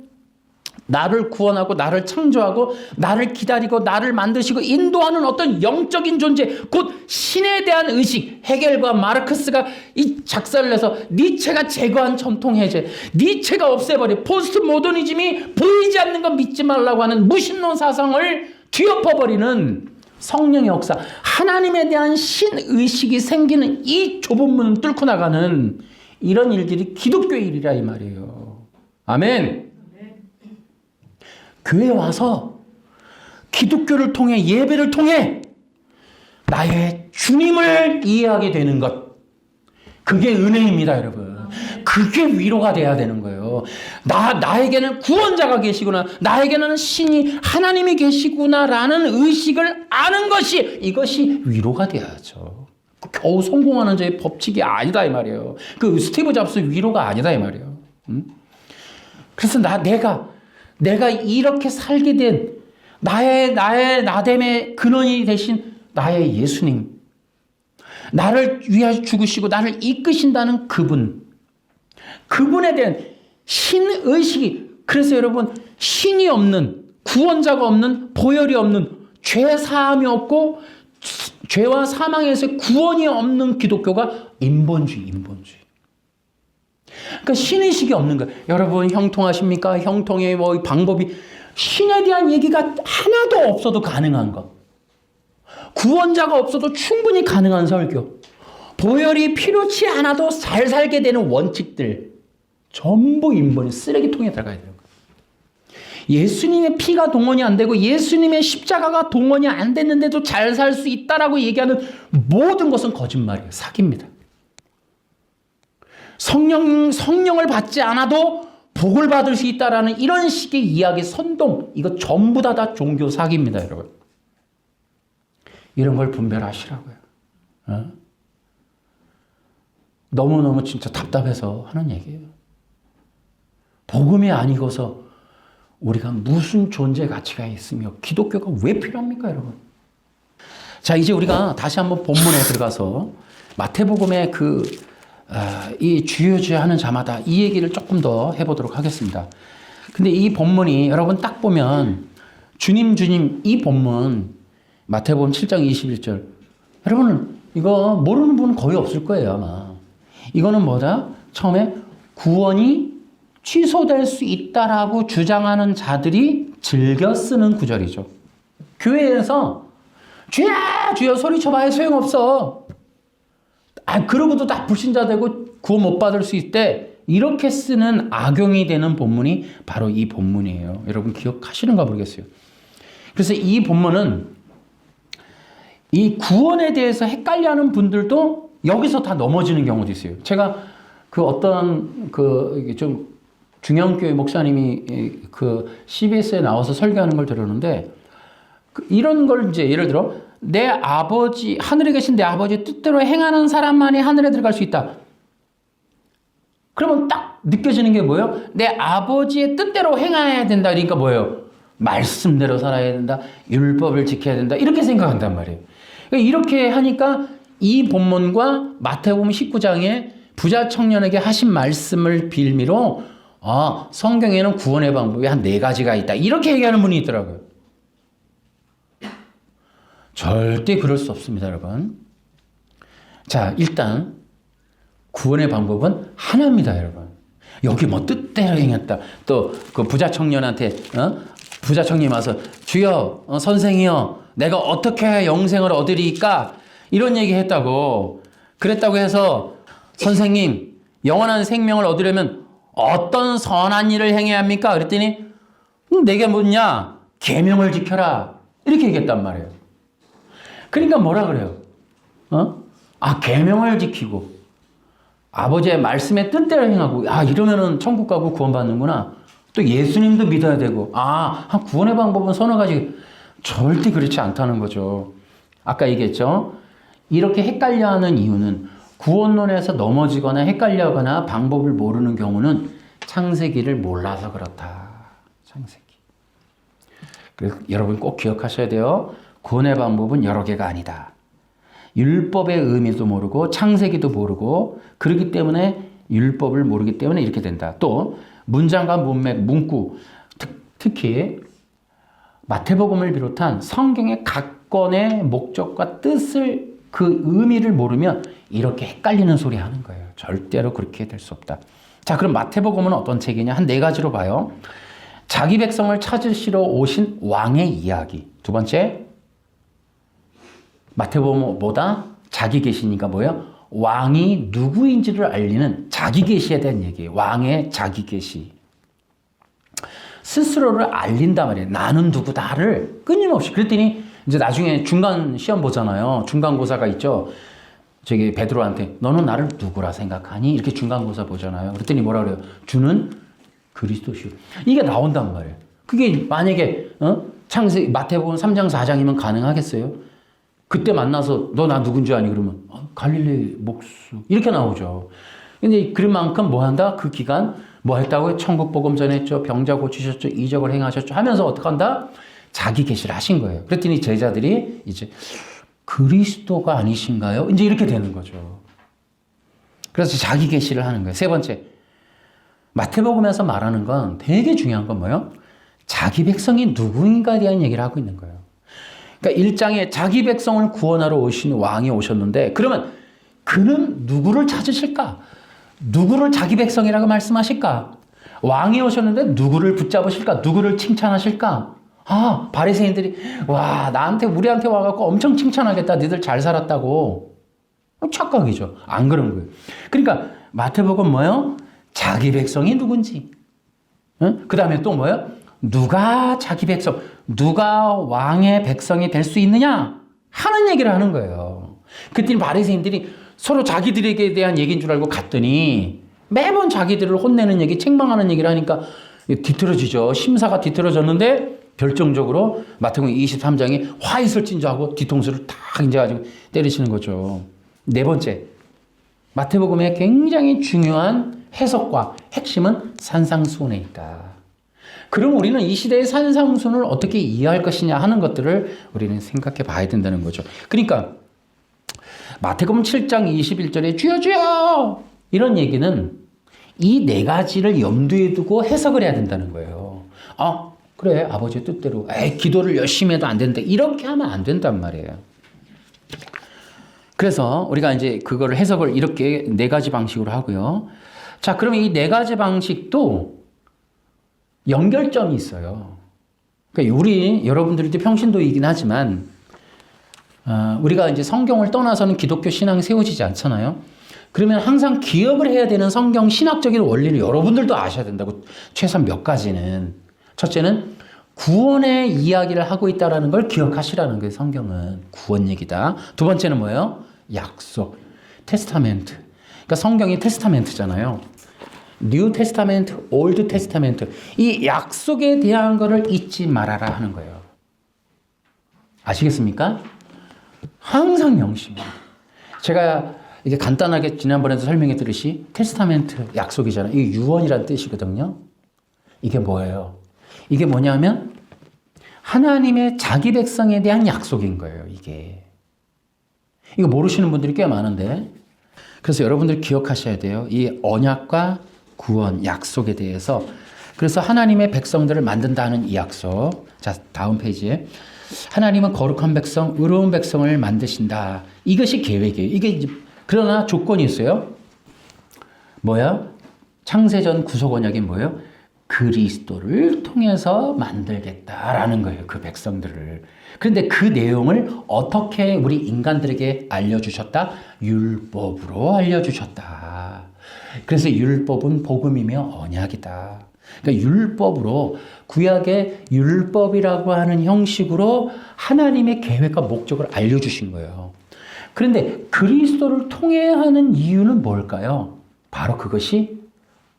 나를 구원하고 나를 창조하고 나를 기다리고 나를 만드시고 인도하는 어떤 영적인 존재, 곧 신에 대한 의식. 헤겔과 마르크스가 이 작사를 해서 니체가 제거한 전통 해제, 니체가 없애버린 포스트 모더니즘이 보이지 않는 건 믿지 말라고 하는 무신론 사상을 뒤엎어버리는 성령의 역사, 하나님에 대한 신의식이 생기는 이 좁은 문을 뚫고 나가는 이런 일들이 기독교의 일이라 이 말이에요. 아멘. 교회에 와서 기독교를 통해, 예배를 통해 나의 주님을 이해하게 되는 것, 그게 은혜입니다, 여러분. 그게 위로가 돼야 되는 거예요. 나에게는 구원자가 계시구나, 나에게는 신이, 하나님이 계시구나라는 의식을 아는 것이, 이것이 위로가 돼야죠. 겨우 성공하는 자의 법칙이 아니다 이 말이에요. 그 스티브 잡스 위로가 아니다 이 말이에요. 그래서 내가 이렇게 살게 된 나의 나됨의 근원이 되신 나의 예수님, 나를 위하여 죽으시고 나를 이끄신다는 그분에 대한 신의식이, 그래서 여러분, 신이 없는, 구원자가 없는, 보혈이 없는, 죄 사함이 없고 죄와 사망에서 구원이 없는 기독교가 인본주의. 그러니까 신의식이 없는 거예요. 여러분, 형통하십니까? 형통의 뭐 방법이, 신에 대한 얘기가 하나도 없어도 가능한 것, 구원자가 없어도 충분히 가능한 설교, 보혈이 필요치 않아도 잘 살게 되는 원칙들, 전부 인본의 쓰레기통에 들어가야 돼요. 예수님의 피가 동원이 안 되고 예수님의 십자가가 동원이 안 됐는데도 잘 살 수 있다라고 얘기하는 모든 것은 거짓말이에요. 사기입니다. 성령을 받지 않아도 복을 받을 수 있다라는 이런 식의 이야기, 선동, 이거 전부 다 종교 사기입니다, 여러분. 이런 걸 분별하시라고요. 너무너무 진짜 답답해서 하는 얘기예요. 복음이 아니고서 우리가 무슨 존재 가치가 있으며 기독교가 왜 필요합니까, 여러분? 자, 이제 우리가 다시 한번 본문에 들어가서 마태복음의 이 주여주여하는 자마다 이 얘기를 조금 더 해보도록 하겠습니다. 근데 이 본문이 여러분 딱 보면 주님 이 본문 마태복음 7장 21절, 여러분 이거 모르는 분은 거의 없을 거예요 아마. 이거는 뭐다? 처음에 구원이 취소될 수 있다라고 주장하는 자들이 즐겨 쓰는 구절이죠. 교회에서 주야 주여 소리쳐봐야 소용없어, 그러고도 다 불신자 되고 구원 못 받을 수 있대, 이렇게 쓰는 악용이 되는 본문이 바로 이 본문이에요. 여러분 기억하시는가 모르겠어요. 그래서 이 본문은 이 구원에 대해서 헷갈려하는 분들도 여기서 다 넘어지는 경우도 있어요. 제가 어떤 좀 중형교회 목사님이 CBS에 나와서 설교하는 걸 들었는데, 이런 걸 이제 예를 들어, 내 아버지, 하늘에 계신 내 아버지의 뜻대로 행하는 사람만이 하늘에 들어갈 수 있다. 그러면 딱 느껴지는 게 뭐예요? 내 아버지의 뜻대로 행해야 된다. 그러니까 뭐예요? 말씀대로 살아야 된다. 율법을 지켜야 된다. 이렇게 생각한단 말이에요. 그러니까 이렇게 하니까 이 본문과 마태복음 19장에 부자 청년에게 하신 말씀을 빌미로 성경에는 구원의 방법이 한 4가지가 있다, 이렇게 얘기하는 분이 있더라고요. 절대 그럴 수 없습니다, 여러분. 자, 일단 구원의 방법은 하나입니다, 여러분. 여기 뭐 뜻대로 행했다. 또 그 부자 청년한테 부자 청년이 와서 주여, 선생이여, 내가 어떻게 영생을 얻으리까? 이런 얘기 했다고. 그랬다고 해서 선생님, 영원한 생명을 얻으려면 어떤 선한 일을 행해야 합니까? 그랬더니 내게 묻냐? 계명을 지켜라. 이렇게 얘기했단 말이에요. 그러니까 뭐라 그래요? 계명을 지키고 아버지의 말씀의 뜻대로 행하고 이러면은 천국 가고 구원받는구나. 또 예수님도 믿어야 되고 구원의 방법은 서너 가지. 절대 그렇지 않다는 거죠. 아까 얘기했죠. 이렇게 헷갈려하는 이유는 구원론에서 넘어지거나 헷갈려하거나 방법을 모르는 경우는 창세기를 몰라서 그렇다. 창세기. 그래서 여러분 꼭 기억하셔야 돼요. 구원의 방법은 여러 개가 아니다. 율법의 의미도 모르고 창세기도 모르고 그렇기 때문에 율법을 모르기 때문에 이렇게 된다. 또 문장과 문맥, 문구 특히 마태복음을 비롯한 성경의 각 건의 목적과 뜻을 그 의미를 모르면 이렇게 헷갈리는 소리 하는 거예요. 절대로 그렇게 될 수 없다. 자, 그럼 마태복음은 어떤 책이냐? 한 네 가지로 봐요. 자기 백성을 찾으시러 오신 왕의 이야기. 두 번째, 마태복음보다 자기 계시니까 뭐예요? 왕이 누구인지를 알리는 자기 계시에 대한 얘기예요. 왕의 자기 계시. 스스로를 알린단 말이에요. 나는 누구다를 끊임없이. 그랬더니 이제 나중에 중간 시험 보잖아요. 중간고사가 있죠. 저기 베드로한테 너는 나를 누구라 생각하니? 이렇게 중간고사 보잖아요. 그랬더니 뭐라 그래요? 주는 그리스도시오. 이게 나온단 말이에요. 그게 만약에 창세기 마태복음 3장 4장이면 가능하겠어요? 그때 만나서 너 나 누군지 아니? 그러면 갈릴리 목수 이렇게 나오죠. 근데 그런 만큼 뭐 한다? 그 기간 뭐 했다고요? 천국 복음 전했죠. 병자 고치셨죠. 이적을 행하셨죠. 하면서 어떻게 한다? 자기 계시를 하신 거예요. 그랬더니 제자들이 이제 그리스도가 아니신가요? 이제 이렇게 되는 거죠. 그래서 자기 계시를 하는 거예요. 세 번째, 마태복음에서 말하는 건 되게 중요한 건 뭐예요? 자기 백성이 누구인가에 대한 얘기를 하고 있는 거예요. 그러니까 1장에 자기 백성을 구원하러 오신 왕이 오셨는데 그러면 그는 누구를 찾으실까? 누구를 자기 백성이라고 말씀하실까? 왕이 오셨는데 누구를 붙잡으실까? 누구를 칭찬하실까? 바리새인들이 우리한테 와갖고 엄청 칭찬하겠다. 니들 잘 살았다고. 착각이죠. 안 그런 거예요. 그러니까 마태복음 뭐예요? 자기 백성이 누군지. 그 다음에 또 뭐예요? 누가 자기 백성, 누가 왕의 백성이 될 수 있느냐 하는 얘기를 하는 거예요. 그때 바리새인들이 서로 자기들에게 대한 얘기인 줄 알고 갔더니 매번 자기들을 혼내는 얘기, 책망하는 얘기를 하니까 뒤틀어지죠. 심사가 뒤틀어졌는데 결정적으로 마태복음 23장에 화 있을 진저하고 뒤통수를 탁 이제 가지고 때리시는 거죠. 네 번째, 마태복음의 굉장히 중요한 해석과 핵심은 산상수훈에 있다. 그럼 우리는 이 시대의 산상수훈을 어떻게 이해할 것이냐 하는 것들을 우리는 생각해 봐야 된다는 거죠. 그러니까 마태복음 7장 21절에 주여 주여 이런 얘기는 이 네 가지를 염두에 두고 해석을 해야 된다는 거예요. 그래 아버지의 뜻대로 기도를 열심히 해도 안 된다. 이렇게 하면 안 된단 말이에요. 그래서 우리가 이제 그거를 해석을 이렇게 네 가지 방식으로 하고요. 자, 그러면 이 네 가지 방식도 연결점이 있어요. 그러니까 여러분들이 평신도이긴 하지만 우리가 이제 성경을 떠나서는 기독교 신앙이 세워지지 않잖아요. 그러면 항상 기억을 해야 되는 성경 신학적인 원리를 여러분들도 아셔야 된다고. 최소한 몇 가지는. 첫째는 구원의 이야기를 하고 있다는 걸 기억하시라는 거예요. 성경은 구원 얘기다. 두 번째는 뭐예요? 약속, 테스타멘트. 그러니까 성경이 테스타멘트잖아요. 뉴 테스타멘트, 올드 테스타멘트. 이 약속에 대한 거를 잊지 말아라 하는 거예요. 아시겠습니까? 항상 명심해요. 제가 이게 간단하게 지난번에도 설명해 드렸듯이 테스타멘트 약속이잖아요. 이게 유언이라는 뜻이거든요. 이게 뭐예요? 이게 뭐냐면 하나님의 자기 백성에 대한 약속인 거예요. 이거 모르시는 분들이 꽤 많은데 그래서 여러분들이 기억하셔야 돼요. 이 언약과 구원, 약속에 대해서. 그래서 하나님의 백성들을 만든다는 이 약속. 자, 다음 페이지에. 하나님은 거룩한 백성, 의로운 백성을 만드신다. 이것이 계획이에요. 이게 이제 그러나 조건이 있어요. 뭐야? 창세전 구속 언약이 뭐예요? 그리스도를 통해서 만들겠다라는 거예요. 그 백성들을. 그런데 그 내용을 어떻게 우리 인간들에게 알려주셨다? 율법으로 알려주셨다. 그래서 율법은 복음이며 언약이다. 그러니까 율법으로, 구약의 율법이라고 하는 형식으로 하나님의 계획과 목적을 알려주신 거예요. 그런데 그리스도를 통해 하는 이유는 뭘까요? 바로 그것이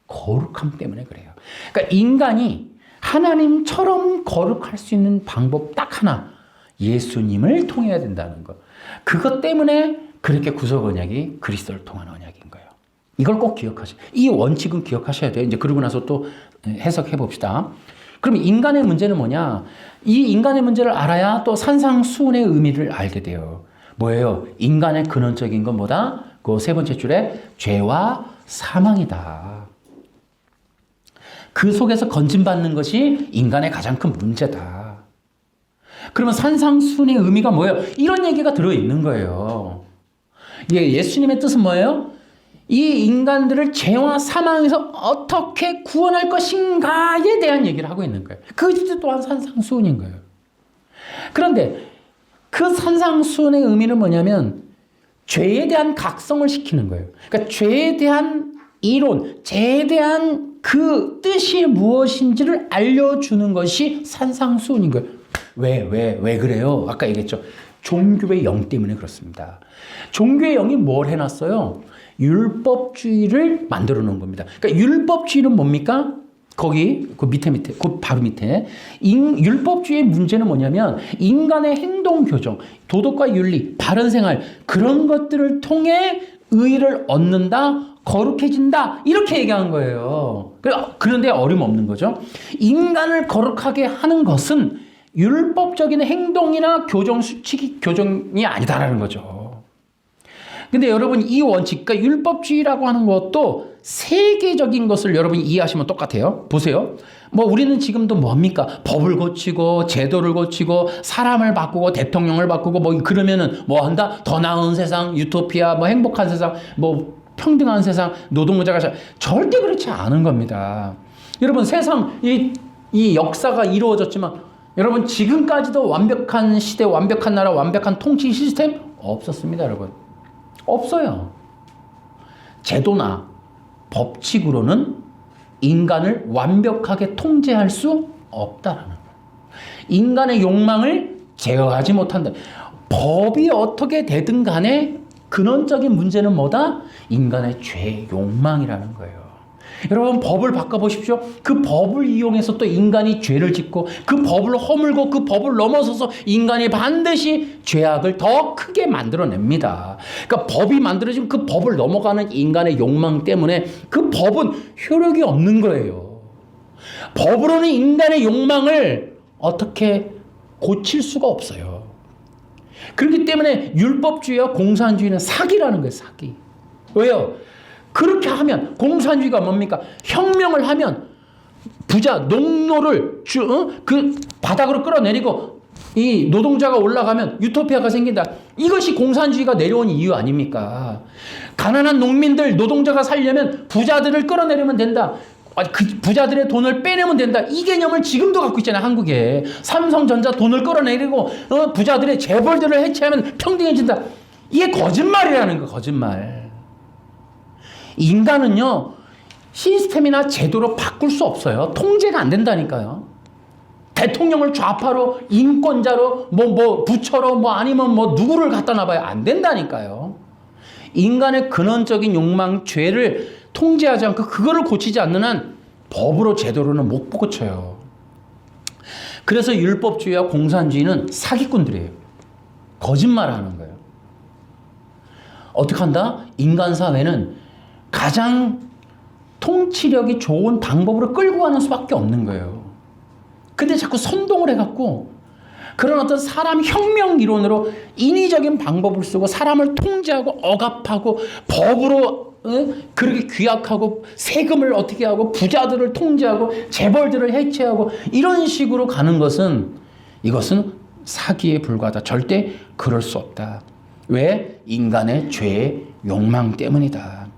거룩함 때문에 그래요. 그러니까 인간이 하나님처럼 거룩할 수 있는 방법 딱 하나, 예수님을 통해야 된다는 것. 그것 때문에 그렇게 구속 언약이 그리스도를 통한 언약인 거예요. 이걸 꼭 기억하세요. 이 원칙은 기억하셔야 돼요. 이제 그러고 나서 또 해석해 봅시다. 그럼 인간의 문제는 뭐냐? 이 인간의 문제를 알아야 또 산상수훈의 의미를 알게 돼요. 뭐예요? 인간의 근원적인 건 뭐다? 그 세 번째 줄에 죄와 사망이다. 그 속에서 건진받는 것이 인간의 가장 큰 문제다. 그러면 산상수훈의 의미가 뭐예요? 이런 얘기가 들어있는 거예요. 예수님의 뜻은 뭐예요? 이 인간들을 죄와 사망에서 어떻게 구원할 것인가에 대한 얘기를 하고 있는 거예요. 그것이 또한 산상수훈인 거예요. 그런데 그 산상수훈의 의미는 뭐냐면 죄에 대한 각성을 시키는 거예요. 그러니까 죄에 대한 이론, 죄에 대한 그 뜻이 무엇인지를 알려주는 것이 산상수훈인 거예요. 왜 그래요? 아까 얘기했죠. 종교의 영 때문에 그렇습니다. 종교의 영이 뭘 해놨어요? 율법주의를 만들어 놓은 겁니다. 그러니까 율법주의는 뭡니까? 거기 그 밑에 그 바로 밑에 율법주의의 문제는 뭐냐면 인간의 행동 교정, 도덕과 윤리, 바른 생활 그런 것들을 통해 의를 얻는다, 거룩해진다 이렇게 얘기한 거예요. 그런데 어림없는 거죠. 인간을 거룩하게 하는 것은 율법적인 행동이나 교정 수칙이 교정이 아니다라는 거죠. 근데 여러분 이 원칙, 그러니까 율법주의라고 하는 것도 세계적인 것을 여러분이 이해하시면 똑같아요. 보세요. 뭐 우리는 지금도 뭡니까? 법을 고치고 제도를 고치고 사람을 바꾸고 대통령을 바꾸고 뭐 그러면은 뭐 한다? 더 나은 세상, 유토피아, 뭐 행복한 세상, 뭐 평등한 세상, 노동자가 절대 그렇지 않은 겁니다. 여러분 세상 이 역사가 이루어졌지만 여러분 지금까지도 완벽한 시대, 완벽한 나라, 완벽한 통치 시스템 없었습니다, 여러분. 없어요. 제도나 법칙으로는 인간을 완벽하게 통제할 수 없다라는 거예요. 인간의 욕망을 제어하지 못한다. 법이 어떻게 되든 간에 근원적인 문제는 뭐다? 인간의 죄, 욕망이라는 거예요. 여러분 법을 바꿔보십시오. 그 법을 이용해서 또 인간이 죄를 짓고 그 법을 허물고 그 법을 넘어서서 인간이 반드시 죄악을 더 크게 만들어냅니다. 그러니까 법이 만들어지면 그 법을 넘어가는 인간의 욕망 때문에 그 법은 효력이 없는 거예요. 법으로는 인간의 욕망을 어떻게 고칠 수가 없어요. 그렇기 때문에 율법주의와 공산주의는 사기라는 거예요. 사기. 왜요? 그렇게 하면 공산주의가 뭡니까? 혁명을 하면 부자 농노를 그 바닥으로 끌어내리고 이 노동자가 올라가면 유토피아가 생긴다. 이것이 공산주의가 내려온 이유 아닙니까? 가난한 농민들 노동자가 살려면 부자들을 끌어내리면 된다. 그 부자들의 돈을 빼내면 된다. 이 개념을 지금도 갖고 있잖아요. 한국에. 삼성전자 돈을 끌어내리고 부자들의 재벌들을 해체하면 평등해진다. 이게 거짓말이라는 거. 거짓말. 인간은요 시스템이나 제도로 바꿀 수 없어요. 통제가 안 된다니까요. 대통령을 좌파로 인권자로 뭐 부처로 뭐 아니면 뭐 누구를 갖다 놔봐요. 안 된다니까요. 인간의 근원적인 욕망 죄를 통제하지 않고 그거를 고치지 않는 한 법으로 제도로는 못 고쳐요. 그래서 율법주의와 공산주의는 사기꾼들이에요. 거짓말하는 거예요. 어떻게 한다? 인간 사회는 가장 통치력이 좋은 방법으로 끌고 가는 수밖에 없는 거예요. 근데 자꾸 선동을 해갖고 그런 어떤 사람 혁명 이론으로 인위적인 방법을 쓰고 사람을 통제하고 억압하고 법으로 그렇게 규약하고 세금을 어떻게 하고 부자들을 통제하고 재벌들을 해체하고 이런 식으로 가는 것은 이것은 사기에 불과하다. 절대 그럴 수 없다. 왜? 인간의 죄의 욕망 때문이다.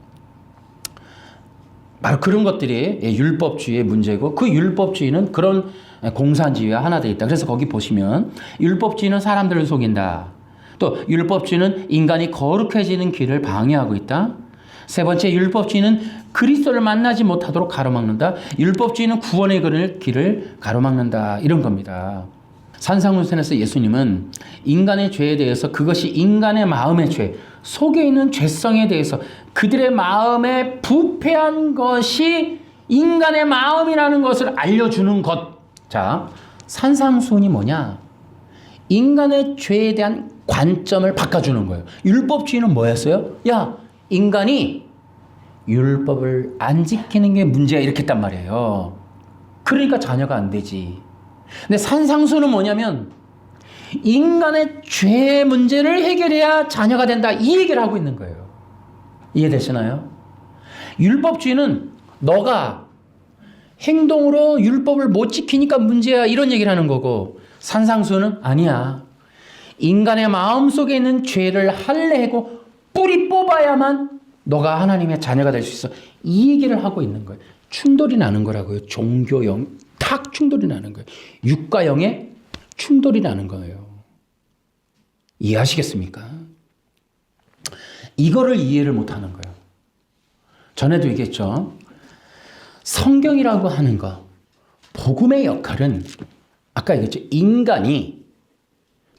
바로 그런 것들이 율법주의의 문제고, 그 율법주의는 그런 공산주의와 하나 되어 있다. 그래서 거기 보시면 율법주의는 사람들을 속인다. 또 율법주의는 인간이 거룩해지는 길을 방해하고 있다. 세 번째, 율법주의는 그리스도를 만나지 못하도록 가로막는다. 율법주의는 구원의 길을 가로막는다. 이런 겁니다. 산상수훈에서 예수님은 인간의 죄에 대해서, 그것이 인간의 마음의 죄, 속에 있는 죄성에 대해서, 그들의 마음에 부패한 것이 인간의 마음이라는 것을 알려주는 것. 자, 산상수훈이 뭐냐? 인간의 죄에 대한 관점을 바꿔주는 거예요. 율법주의는 뭐였어요? 야, 인간이 율법을 안 지키는 게 문제야, 이렇게 했단 말이에요. 그러니까 자녀가 안 되지. 근데 산상수훈은 뭐냐면 인간의 죄의 문제를 해결해야 자녀가 된다, 이 얘기를 하고 있는 거예요. 이해되시나요? 율법주의는 너가 행동으로 율법을 못 지키니까 문제야, 이런 얘기를 하는 거고, 산상수훈은 아니야. 인간의 마음속에 있는 죄를 할례하고 뿌리 뽑아야만 너가 하나님의 자녀가 될 수 있어, 이 얘기를 하고 있는 거예요. 충돌이 나는 거라고요. 종교형 탁 충돌이 나는 거예요. 육과 영의 충돌이 나는 거예요. 이해하시겠습니까? 이거를 이해를 못하는 거예요. 전에도 얘기했죠. 성경이라고 하는 거, 복음의 역할은 아까 얘기했죠. 인간이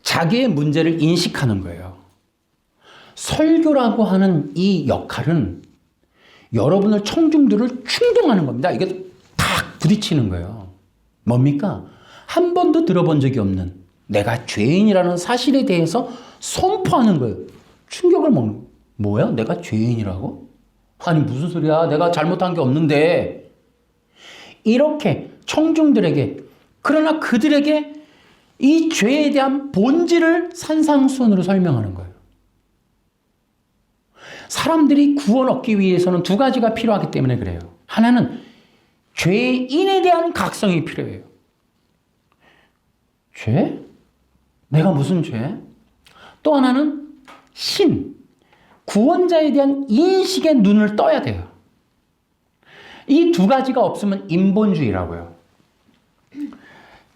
자기의 문제를 인식하는 거예요. 설교라고 하는 이 역할은 여러분을, 청중들을 충동하는 겁니다. 이게 탁 부딪히는 거예요. 뭡니까? 한 번도 들어본 적이 없는 내가 죄인이라는 사실에 대해서 선포하는 거예요. 충격을 먹는 거예요. 뭐야? 내가 죄인이라고? 아니 무슨 소리야? 내가 잘못한 게 없는데. 이렇게 청중들에게, 그러나 그들에게 이 죄에 대한 본질을 산상수훈으로 설명하는 거예요. 사람들이 구원 얻기 위해서는 두 가지가 필요하기 때문에 그래요. 하나는 죄인에 대한 각성이 필요해요. 죄? 내가 무슨 죄? 또 하나는 신, 구원자에 대한 인식의 눈을 떠야 돼요. 이 두 가지가 없으면 인본주의라고요.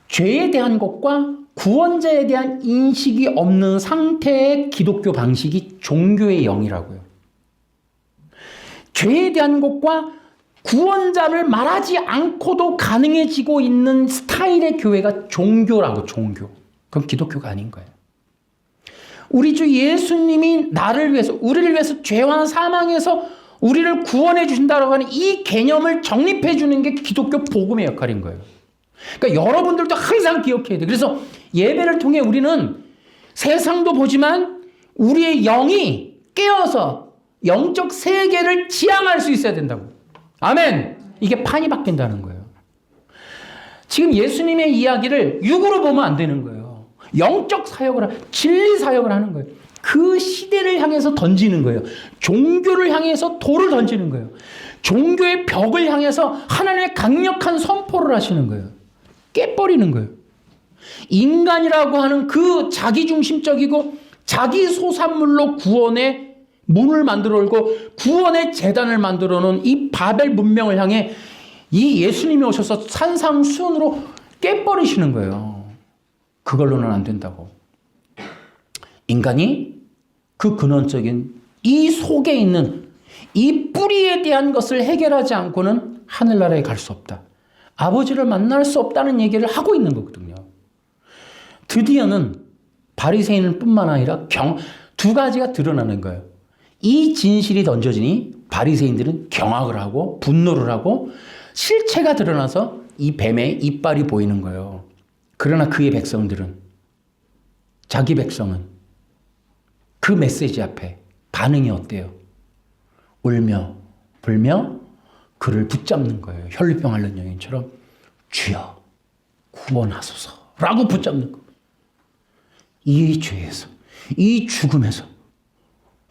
죄에 대한 것과 구원자에 대한 인식이 없는 상태의 기독교 방식이 종교의 영이라고요. 죄에 대한 것과 구원자를 말하지 않고도 가능해지고 있는 스타일의 교회가 종교라고, 종교. 그건 기독교가 아닌 거예요. 우리 주 예수님이 나를 위해서, 우리를 위해서 죄와 사망에서 우리를 구원해 주신다고 하는 이 개념을 정립해 주는 게 기독교 복음의 역할인 거예요. 그러니까 여러분들도 항상 기억해야 돼요. 그래서 예배를 통해 우리는 세상도 보지만 우리의 영이 깨어서 영적 세계를 지향할 수 있어야 된다고. 아멘. 이게 판이 바뀐다는 거예요. 지금 예수님의 이야기를 육으로 보면 안 되는 거예요. 영적 사역을, 진리 사역을 하는 거예요. 그 시대를 향해서 던지는 거예요. 종교를 향해서 돌을 던지는 거예요. 종교의 벽을 향해서 하나님의 강력한 선포를 하시는 거예요. 깨버리는 거예요. 인간이라고 하는 그 자기중심적이고 자기 소산물로 구원의 문을 만들어 올고 구원의 재단을 만들어 놓은 이 바벨 문명을 향해 이 예수님이 오셔서 산상수훈으로 깨버리시는 거예요. 그걸로는 안 된다고. 인간이 그 근원적인 이 속에 있는 이 뿌리에 대한 것을 해결하지 않고는 하늘나라에 갈 수 없다. 아버지를 만날 수 없다는 얘기를 하고 있는 거거든요. 드디어는 바리새인뿐만 아니라 두 가지가 드러나는 거예요. 이 진실이 던져지니 바리새인들은 경악을 하고 분노를 하고 실체가 드러나서 이 뱀의 이빨이 보이는 거예요. 그러나 그의 백성들은, 자기 백성은 그 메시지 앞에 반응이 어때요? 울며 불며 그를 붙잡는 거예요. 혈류병 앓는 여인처럼 주여 구원하소서라고 붙잡는 거예요. 이 죄에서, 이 죽음에서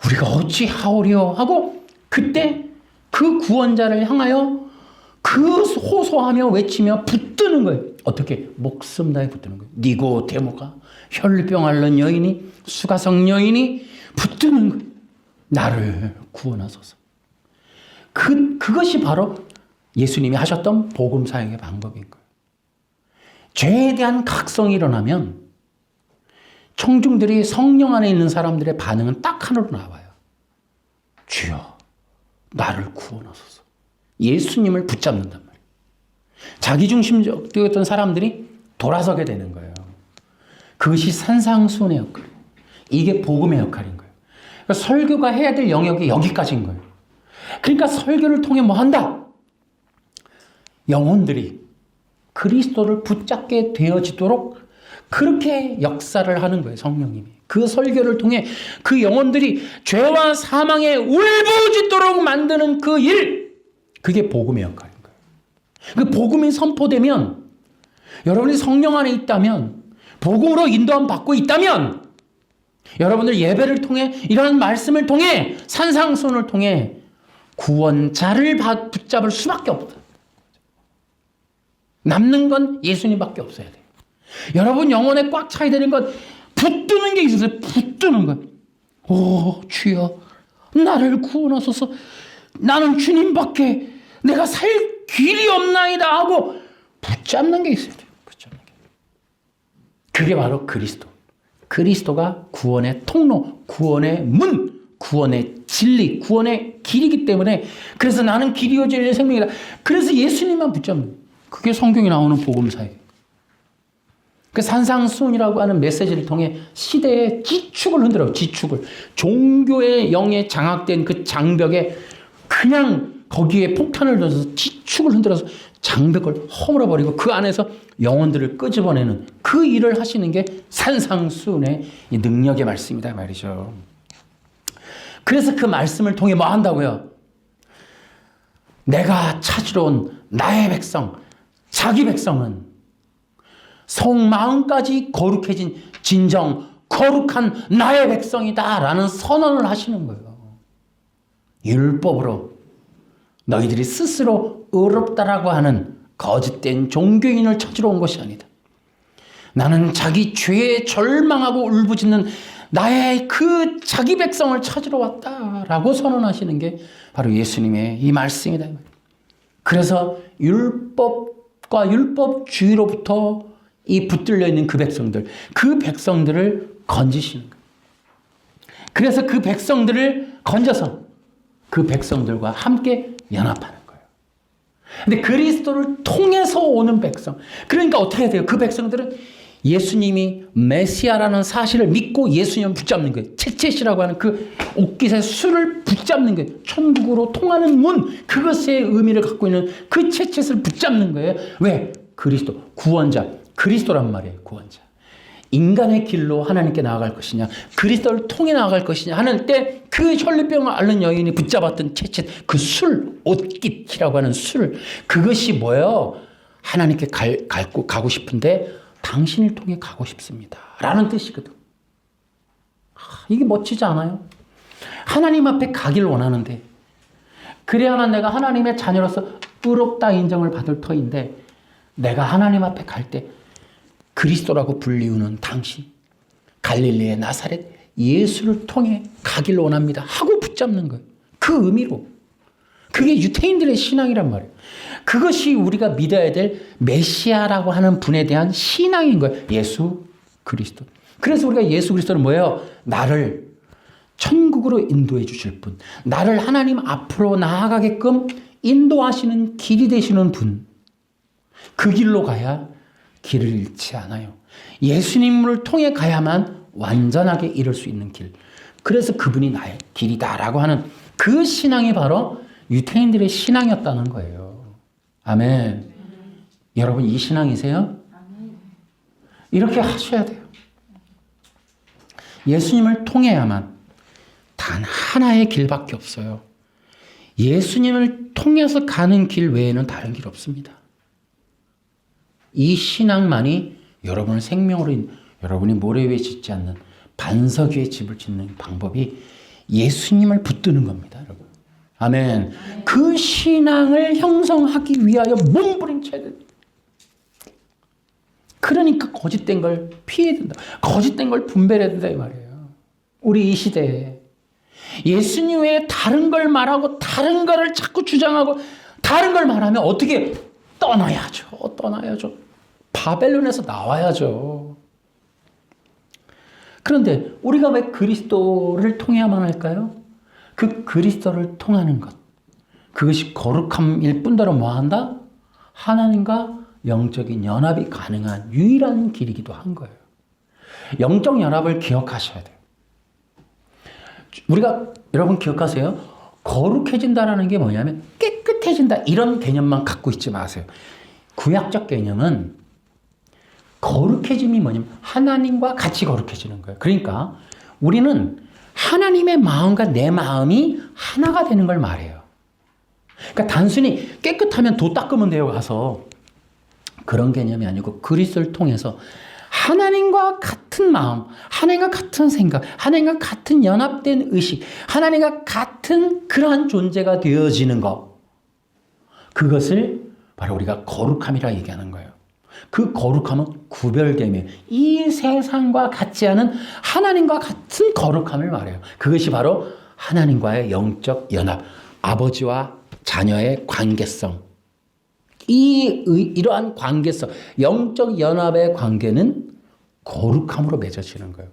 우리가 어찌 하오리요 하고 그때 그 구원자를 향하여 그 호소하며 외치며 붙드는 거예요. 어떻게? 목숨 다해 붙드는 거예요. 니고데모가, 혈병 앓는 여인이, 수가성 여인이 붙드는 거예요. 나를 구원하소서. 그것이 바로 예수님이 하셨던 복음 사역의 방법인 거예요. 죄에 대한 각성이 일어나면 청중들이, 성령 안에 있는 사람들의 반응은 딱 하나로 나와요. 주여, 나를 구원하소서. 예수님을 붙잡는단 말이에요. 자기중심적이었던 사람들이 돌아서게 되는 거예요. 그것이 산상수훈의 역할이에요. 이게 복음의 역할인 거예요. 그러니까 설교가 해야 될 영역이 여기까지인 거예요. 그러니까 설교를 통해 뭐 한다? 영혼들이 그리스도를 붙잡게 되어지도록 그렇게 역사를 하는 거예요. 성령님이. 그 설교를 통해 그 영혼들이 죄와 사망에 울부짖도록 만드는 그 일, 그게 복음의 역할인 거예요. 그 복음이 선포되면, 여러분이 성령 안에 있다면, 복음으로 인도함 받고 있다면, 여러분들 예배를 통해, 이러한 말씀을 통해, 산상수훈을 통해 구원자를 붙잡을 수밖에 없다. 남는 건 예수님밖에 없어야 돼요. 여러분 영혼에 꽉 차야 되는 건 붙드는 게 있어요. 붙드는 거. 오, 주여, 나를 구원하소서. 나는 주님밖에 내가 살 길이 없나이다 하고 붙잡는 게 있어야 돼요. 붙잡는 게. 그게 바로 그리스도. 그리스도가 구원의 통로, 구원의 문, 구원의 진리, 구원의 길이기 때문에, 그래서 나는 길이요 진리의 생명이다. 그래서 예수님만 붙잡는 거예요. 그게 성경에 나오는 복음사예요. 그 산상수훈이라고 하는 메시지를 통해 시대의 지축을 흔들어요. 지축을. 종교의 영에 장악된 그 장벽에 그냥 거기에 폭탄을 던져서 지축을 흔들어서 장벽을 허물어버리고 그 안에서 영혼들을 끄집어내는 그 일을 하시는 게 산상수훈의 능력의 말씀이다 말이죠. 그래서 그 말씀을 통해 뭐 한다고요? 내가 찾으러 온 나의 백성, 자기 백성은 속마음까지 거룩해진 진정 거룩한 나의 백성이다 라는 선언을 하시는 거예요. 율법으로 너희들이 스스로 의롭다라고 하는 거짓된 종교인을 찾으러 온 것이 아니다. 나는 자기 죄에 절망하고 울부짖는 나의 그 자기 백성을 찾으러 왔다라고 선언하시는 게 바로 예수님의 이 말씀이다. 그래서 율법과 율법주의로부터 이 붙들려 있는 그 백성들을 건지시는 거예요. 그래서 그 백성들을 건져서 그 백성들과 함께 연합하는 거예요. 근데 그리스도를 통해서 오는 백성. 그러니까 어떻게 해야 돼요? 그 백성들은 예수님이 메시아라는 사실을 믿고 예수님을 붙잡는 거예요. 채채시라고 하는 그 옥깃의 수를 붙잡는 거예요. 천국으로 통하는 문, 그것의 의미를 갖고 있는 그 채채를 붙잡는 거예요. 왜? 그리스도, 구원자. 그리스도란 말이에요. 구원자. 인간의 길로 하나님께 나아갈 것이냐, 그리스도를 통해 나아갈 것이냐 하는 때 그 혈류병을 앓는 여인이 붙잡았던 채채, 그 술, 옷깃이라고 하는 술, 그것이 뭐예요? 하나님께 가고 싶은데 당신을 통해 가고 싶습니다 라는 뜻이거든. 이게 멋지지 않아요? 하나님 앞에 가길 원하는데, 그래야만 내가 하나님의 자녀로서 의롭다 인정을 받을 터인데, 내가 하나님 앞에 갈 때 그리스도라고 불리우는 당신, 갈릴리의 나사렛 예수를 통해 가길 원합니다 하고 붙잡는 거예요. 그 의미로. 그게 유대인들의 신앙이란 말이에요. 그것이 우리가 믿어야 될 메시아라고 하는 분에 대한 신앙인 거예요. 예수 그리스도. 그래서 우리가 예수 그리스도는 뭐예요? 나를 천국으로 인도해 주실 분, 나를 하나님 앞으로 나아가게끔 인도하시는 길이 되시는 분, 그 길로 가야 길을 잃지 않아요. 예수님을 통해 가야만 완전하게 이룰 수 있는 길. 그래서 그분이 나의 길이다라고 하는 그 신앙이 바로 유대인들의 신앙이었다는 거예요. 아멘. 여러분 이 신앙이세요? 이렇게 하셔야 돼요. 예수님을 통해야만, 단 하나의 길밖에 없어요. 예수님을 통해서 가는 길 외에는 다른 길 없습니다. 이 신앙만이 여러분을 생명으로, 여러분이 모래 위에 짓지 않는 반석 위에 집을 짓는 방법이 예수님을 붙드는 겁니다, 여러분. 아멘. 그 신앙을 형성하기 위하여 몸부림쳐야 된다. 그러니까 거짓된 걸 피해야 된다. 거짓된 걸 분별해야 된다 이 말이에요. 우리 이 시대에 예수님 외에 다른 걸 말하고 다른 거를 자꾸 주장하고 다른 걸 말하면 어떻게 떠나야죠. 떠나야죠. 바벨론에서 나와야죠. 그런데 우리가 왜 그리스도를 통해야만 할까요? 그 그리스도를 통하는 것. 그것이 거룩함일 뿐더러 뭐한다? 하나님과 영적인 연합이 가능한 유일한 길이기도 한 거예요. 영적 연합을 기억하셔야 돼요. 우리가 여러분 기억하세요? 거룩해진다라는 게 뭐냐면 깨끗해진다 이런 개념만 갖고 있지 마세요. 구약적 개념은 거룩해짐이 뭐냐면 하나님과 같이 거룩해지는 거예요. 그러니까 우리는 하나님의 마음과 내 마음이 하나가 되는 걸 말해요. 그러니까 단순히 깨끗하면 도 닦으면 돼요 가서 그런 개념이 아니고 그리스도를 통해서 하나님과 같은 마음, 하나님과 같은 생각, 하나님과 같은 연합된 의식, 하나님과 같은 그러한 존재가 되어지는 것. 그것을 바로 우리가 거룩함이라 얘기하는 거예요. 그 거룩함은 구별되며 이 세상과 같지 않은 하나님과 같은 거룩함을 말해요. 그것이 바로 하나님과의 영적 연합, 아버지와 자녀의 관계성. 이러한 관계성, 영적 연합의 관계는 거룩함으로 맺어지는 거예요.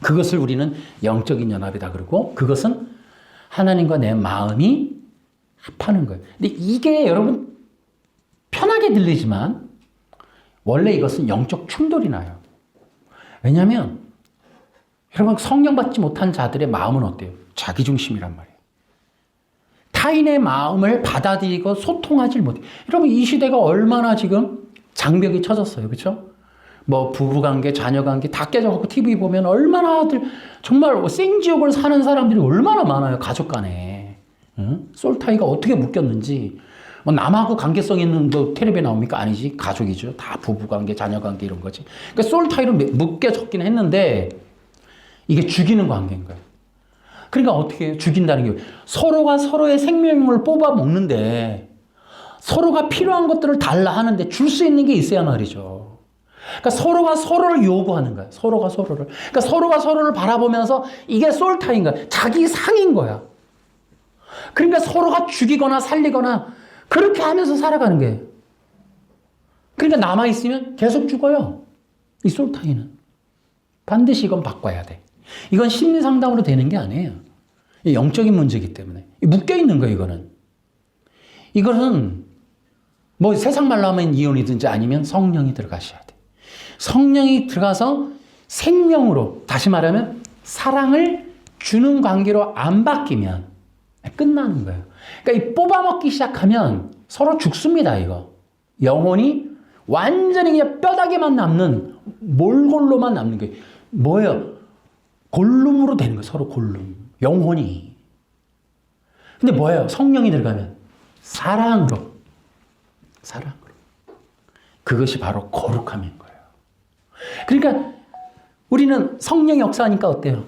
그것을 우리는 영적인 연합이다 그러고 그것은 하나님과 내 마음이 합하는 거예요. 근데 이게 여러분 편하게 들리지만 원래 이것은 영적 충돌이 나요. 왜냐하면 여러분 성령 받지 못한 자들의 마음은 어때요? 자기중심이란 말이에요. 타인의 마음을 받아들이고 소통하지 못해. 여러분 이 시대가 얼마나 지금 장벽이 쳐졌어요. 그렇죠? 뭐 부부관계, 자녀관계 다 깨져갖고 TV 보면 얼마나들 정말 생지옥을 사는 사람들이 얼마나 많아요. 가족 간에. 응? 솔타이가 어떻게 묶였는지. 뭐 남하고 관계성 있는 거 텔레비에 나옵니까? 아니지. 가족이죠. 다 부부관계, 자녀관계 이런 거지. 그러니까 솔타이로 묶여졌긴 했는데 이게 죽이는 관계인 거예요. 그러니까 어떻게 해요? 죽인다는 게 서로가 서로의 생명을 뽑아 먹는데 서로가 필요한 것들을 달라 하는데 줄 수 있는 게 있어야 말이죠. 그러니까 서로가 서로를 요구하는 거야. 서로가 서로를. 그러니까 서로가 서로를 바라보면서 이게 솔타인 거야. 자기 상인 거야. 그러니까 서로가 죽이거나 살리거나 그렇게 하면서 살아가는 거예요. 그러니까 남아있으면 계속 죽어요. 이 솔타인은. 반드시 이건 바꿔야 돼. 이건 심리 상담으로 되는 게 아니에요. 영적인 문제이기 때문에. 묶여있는 거예요, 이거는. 이거는 뭐 세상 말로 하면 이혼이든지 아니면 성령이 들어가셔야 돼. 성령이 들어가서 생명으로, 다시 말하면 사랑을 주는 관계로 안 바뀌면 끝나는 거예요. 그러니까 이 뽑아먹기 시작하면 서로 죽습니다, 이거. 영혼이 완전히 그냥 뼈다귀만 남는 몰골로만 남는 게 뭐예요? 골룸으로 되는 거예요. 서로 골룸. 영혼이. 근데 뭐예요? 성령이 들어가면 사랑으로. 사랑으로. 그것이 바로 거룩함인 거예요. 그러니까 우리는 성령의 역사하니까 어때요?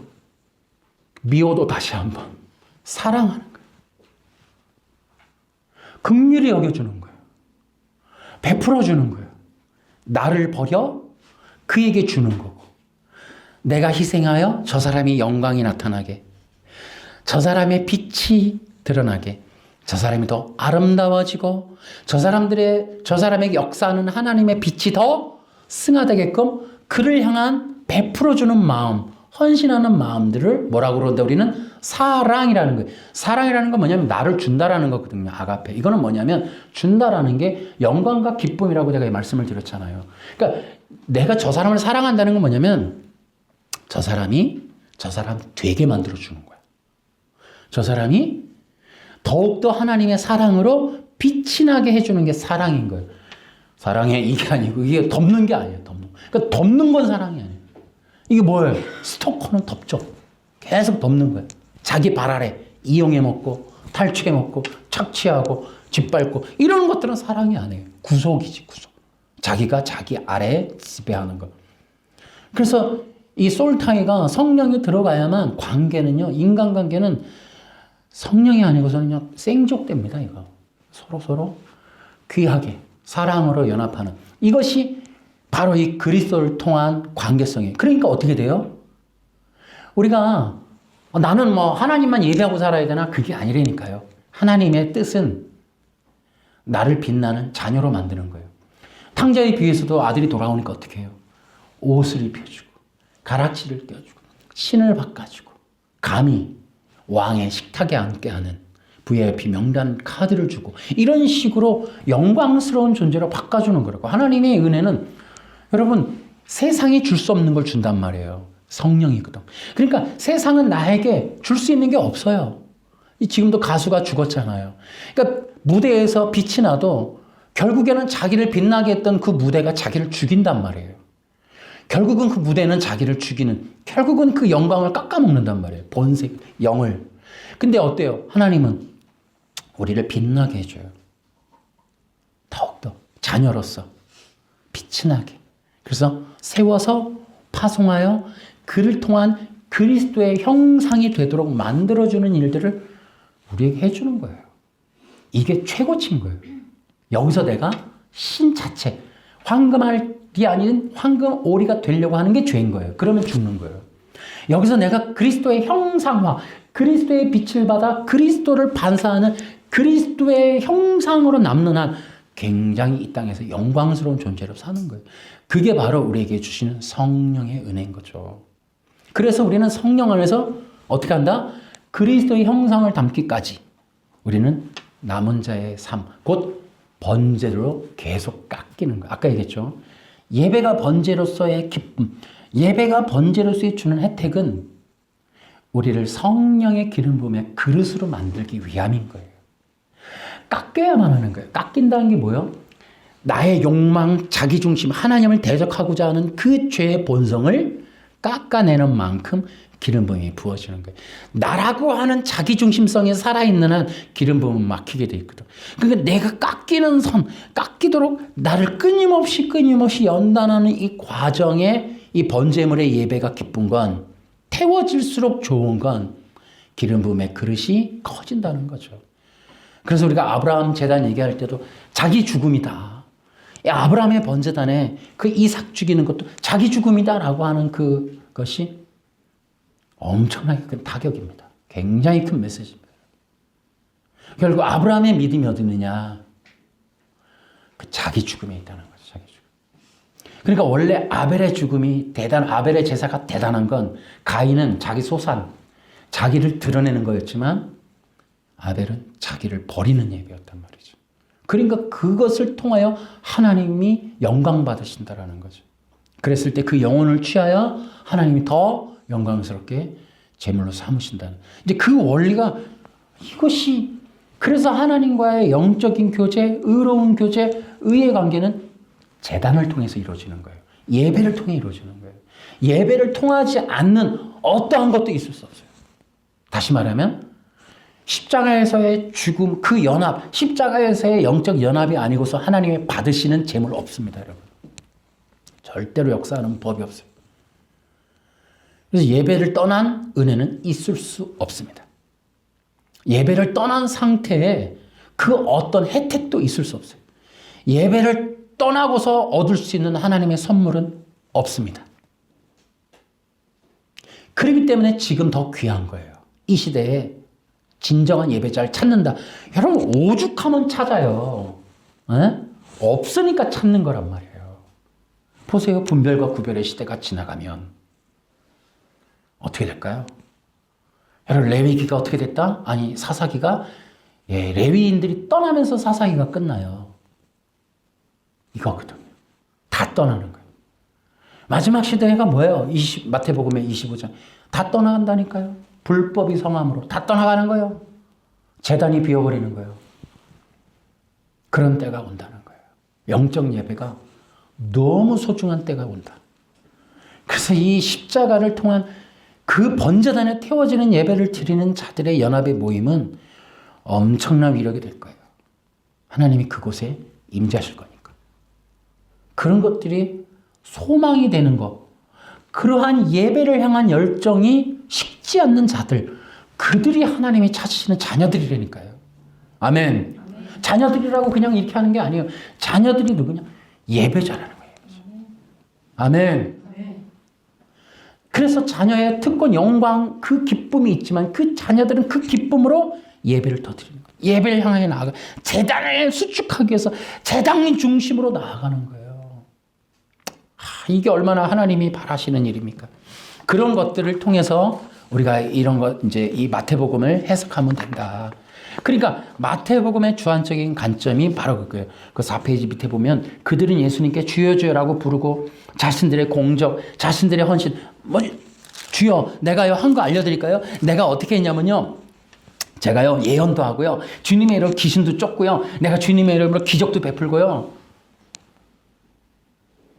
미워도 다시 한번 사랑하는 거예요. 긍휼히 여겨주는 거예요. 베풀어주는 거예요. 나를 버려 그에게 주는 거고. 내가 희생하여 저 사람이 영광이 나타나게, 저 사람의 빛이 드러나게, 저 사람이 더 아름다워지고 저 사람에게 역사하는 하나님의 빛이 더 승화되게끔 그를 향한 베풀어주는 마음, 헌신하는 마음들을 뭐라고 그러는데 우리는 사랑이라는 거예요. 사랑이라는 건 뭐냐면 나를 준다라는 거거든요. 아가페. 이거는 뭐냐면 준다라는 게 영광과 기쁨이라고 제가 말씀을 드렸잖아요. 그러니까 내가 저 사람을 사랑한다는 건 뭐냐면 저 사람 되게 만들어주는 거야. 저 사람이 더욱더 하나님의 사랑으로 빛이 나게 해주는 게 사랑인 거예요. 사랑해 이게 아니고 이게 덮는 게 아니에요. 그러니까 덮는 건 사랑이 아니에요. 이게 뭐예요? 스토커는 덮죠. 계속 덮는 거예요. 자기 발 아래 이용해 먹고 탈취해 먹고 착취하고 짓밟고 이런 것들은 사랑이 아니에요. 구속이지 구속. 자기가 자기 아래에 지배하는 거. 그래서 이 솔타이가 성령이 들어가야만 관계는요. 인간관계는 성령이 아니고서는 그냥 생족됩니다. 이거 서로 귀하게 사랑으로 연합하는 이것이 바로 이 그리스도를 통한 관계성이에요. 그러니까 어떻게 돼요? 우리가 나는 뭐 하나님만 예배하고 살아야 되나? 그게 아니라니까요. 하나님의 뜻은 나를 빛나는 자녀로 만드는 거예요. 탕자의 비유에서도 아들이 돌아오니까 어떻게 해요? 옷을 입혀주고 가락지를 껴주고 신을 바꿔주고 감히 왕의 식탁에 앉게 하는 VIP 명단 카드를 주고 이런 식으로 영광스러운 존재로 바꿔주는 거라고. 하나님의 은혜는 여러분 세상이 줄 수 없는 걸 준단 말이에요. 성령이거든. 그러니까 세상은 나에게 줄 수 있는 게 없어요. 지금도 가수가 죽었잖아요. 그러니까 무대에서 빛이 나도 결국에는 자기를 빛나게 했던 그 무대가 자기를 죽인단 말이에요. 결국은 그 무대는 자기를 죽이는, 결국은 그 영광을 깎아먹는단 말이에요. 본색, 영을. 근데 어때요? 하나님은 우리를 빛나게 해줘요. 더욱더 자녀로서 빛이 나게. 그래서 세워서 파송하여 그를 통한 그리스도의 형상이 되도록 만들어주는 일들을 우리에게 해주는 거예요. 이게 최고치인 거예요. 여기서 내가 신 자체, 황금알이 아닌 황금오리가 되려고 하는 게 죄인 거예요. 그러면 죽는 거예요. 여기서 내가 그리스도의 형상화, 그리스도의 빛을 받아 그리스도를 반사하는 그리스도의 형상으로 남는 한 굉장히 이 땅에서 영광스러운 존재로 사는 거예요. 그게 바로 우리에게 주시는 성령의 은혜인 거죠. 그래서 우리는 성령 안에서 어떻게 한다? 그리스도의 형상을 담기까지 우리는 남은 자의 삶, 곧 번제로 계속 깎이는 거예요. 아까 얘기했죠. 예배가 번제로서의 기쁨, 예배가 번제로서의 주는 혜택은 우리를 성령의 기름 부음의 그릇으로 만들기 위함인 거예요. 깎여야만 하는 거예요. 깎인다는 게 뭐예요? 나의 욕망, 자기중심, 하나님을 대적하고자 하는 그 죄의 본성을 깎아내는 만큼 기름 부음이 부어지는 거예요. 나라고 하는 자기중심성에 살아있는 한 기름 부음은 막히게 돼 있거든. 그러니까 내가 깎이는 선, 깎이도록 나를 끊임없이 연단하는 이 과정에 이 번제물의 예배가 기쁜 건, 태워질수록 좋은 건 기름 부음의 그릇이 커진다는 거죠. 그래서 우리가 아브라함 제단 얘기할 때도 자기 죽음이다. 아브라함의 번제단에 그 이삭 죽이는 것도 자기 죽음이다라고 하는 그것이 엄청나게 큰 타격입니다. 굉장히 큰 메시지입니다. 결국 아브라함의 믿음이 어디 있느냐? 그 자기 죽음에 있다는 거죠. 자기 죽음. 그러니까 원래 아벨의 죽음이 아벨의 제사가 대단한 건 가인은 자기 소산, 자기를 드러내는 거였지만 아벨은 자기를 버리는 예배였단 말이죠. 그러니까 그것을 통하여 하나님이 영광 받으신다라는 거죠. 그랬을 때 그 영혼을 취하여 하나님이 더 영광스럽게 제물로 삼으신다는. 이제 그 원리가 이것이, 그래서 하나님과의 영적인 교제, 의로운 교제, 의의 관계는 제단을 통해서 이루어지는 거예요. 예배를 통해 이루어지는 거예요. 예배를 통하지 않는 어떠한 것도 있을 수 없어요. 다시 말하면 십자가에서의 죽음, 그 연합, 십자가에서의 영적 연합이 아니고서 하나님이 받으시는 제물 없습니다, 여러분. 절대로 역사하는 법이 없어요. 그래서 예배를 떠난 은혜는 있을 수 없습니다. 예배를 떠난 상태에 그 어떤 혜택도 있을 수 없어요. 예배를 떠나고서 얻을 수 있는 하나님의 선물은 없습니다. 그렇기 때문에 지금 더 귀한 거예요. 이 시대에 진정한 예배자를 찾는다. 여러분 오죽하면 찾아요. 에? 없으니까 찾는 거란 말이에요. 보세요. 분별과 구별의 시대가 지나가면 어떻게 될까요? 여러분 레위기가 어떻게 됐다? 아니 사사기가 레위인들이 떠나면서 사사기가 끝나요. 이거거든요. 다 떠나는 거예요. 마지막 시대가 뭐예요? 마태복음의 25장. 다 떠나간다니까요. 불법이 성함으로 다 떠나가는 거예요. 제단이 비어버리는 거예요. 그런 때가 온다는 거예요. 영적 예배가 너무 소중한 때가 온다. 그래서 이 십자가를 통한 그 번제단에 태워지는 예배를 드리는 자들의 연합의 모임은 엄청난 위력이 될 거예요. 하나님이 그곳에 임재하실 거니까. 그런 것들이 소망이 되는 것, 그러한 예배를 향한 열정이 식지 않는 자들, 그들이 하나님이 찾으시는 자녀들이라니까요. 아멘. 자녀들이라고 그냥 이렇게 하는 게 아니에요. 자녀들이 누구냐? 예배자라는 거예요. 아멘. 그래서 자녀의 특권, 영광, 그 기쁨이 있지만 그 자녀들은 그 기쁨으로 예배를 더 드리는 거예요. 예배를 향해 나아가 제단을 수축하기 위해서 제단 중심으로 나아가는 거예요. 이게 얼마나 하나님이 바라시는 일입니까? 그런 것들을 통해서 우리가 이런 것, 이제 이 마태복음을 해석하면 된다. 그러니까 마태복음의 주안적인 관점이 바로 그거예요. 그 4페이지 밑에 보면 그들은 예수님께 주여 주여라고 부르고 자신들의 공적, 자신들의 헌신, 주여 내가요 한 거 알려드릴까요? 내가 어떻게 했냐면요. 제가요 예언도 하고요. 주님의 이름으로 귀신도 쫓고요. 내가 주님의 이름으로 기적도 베풀고요.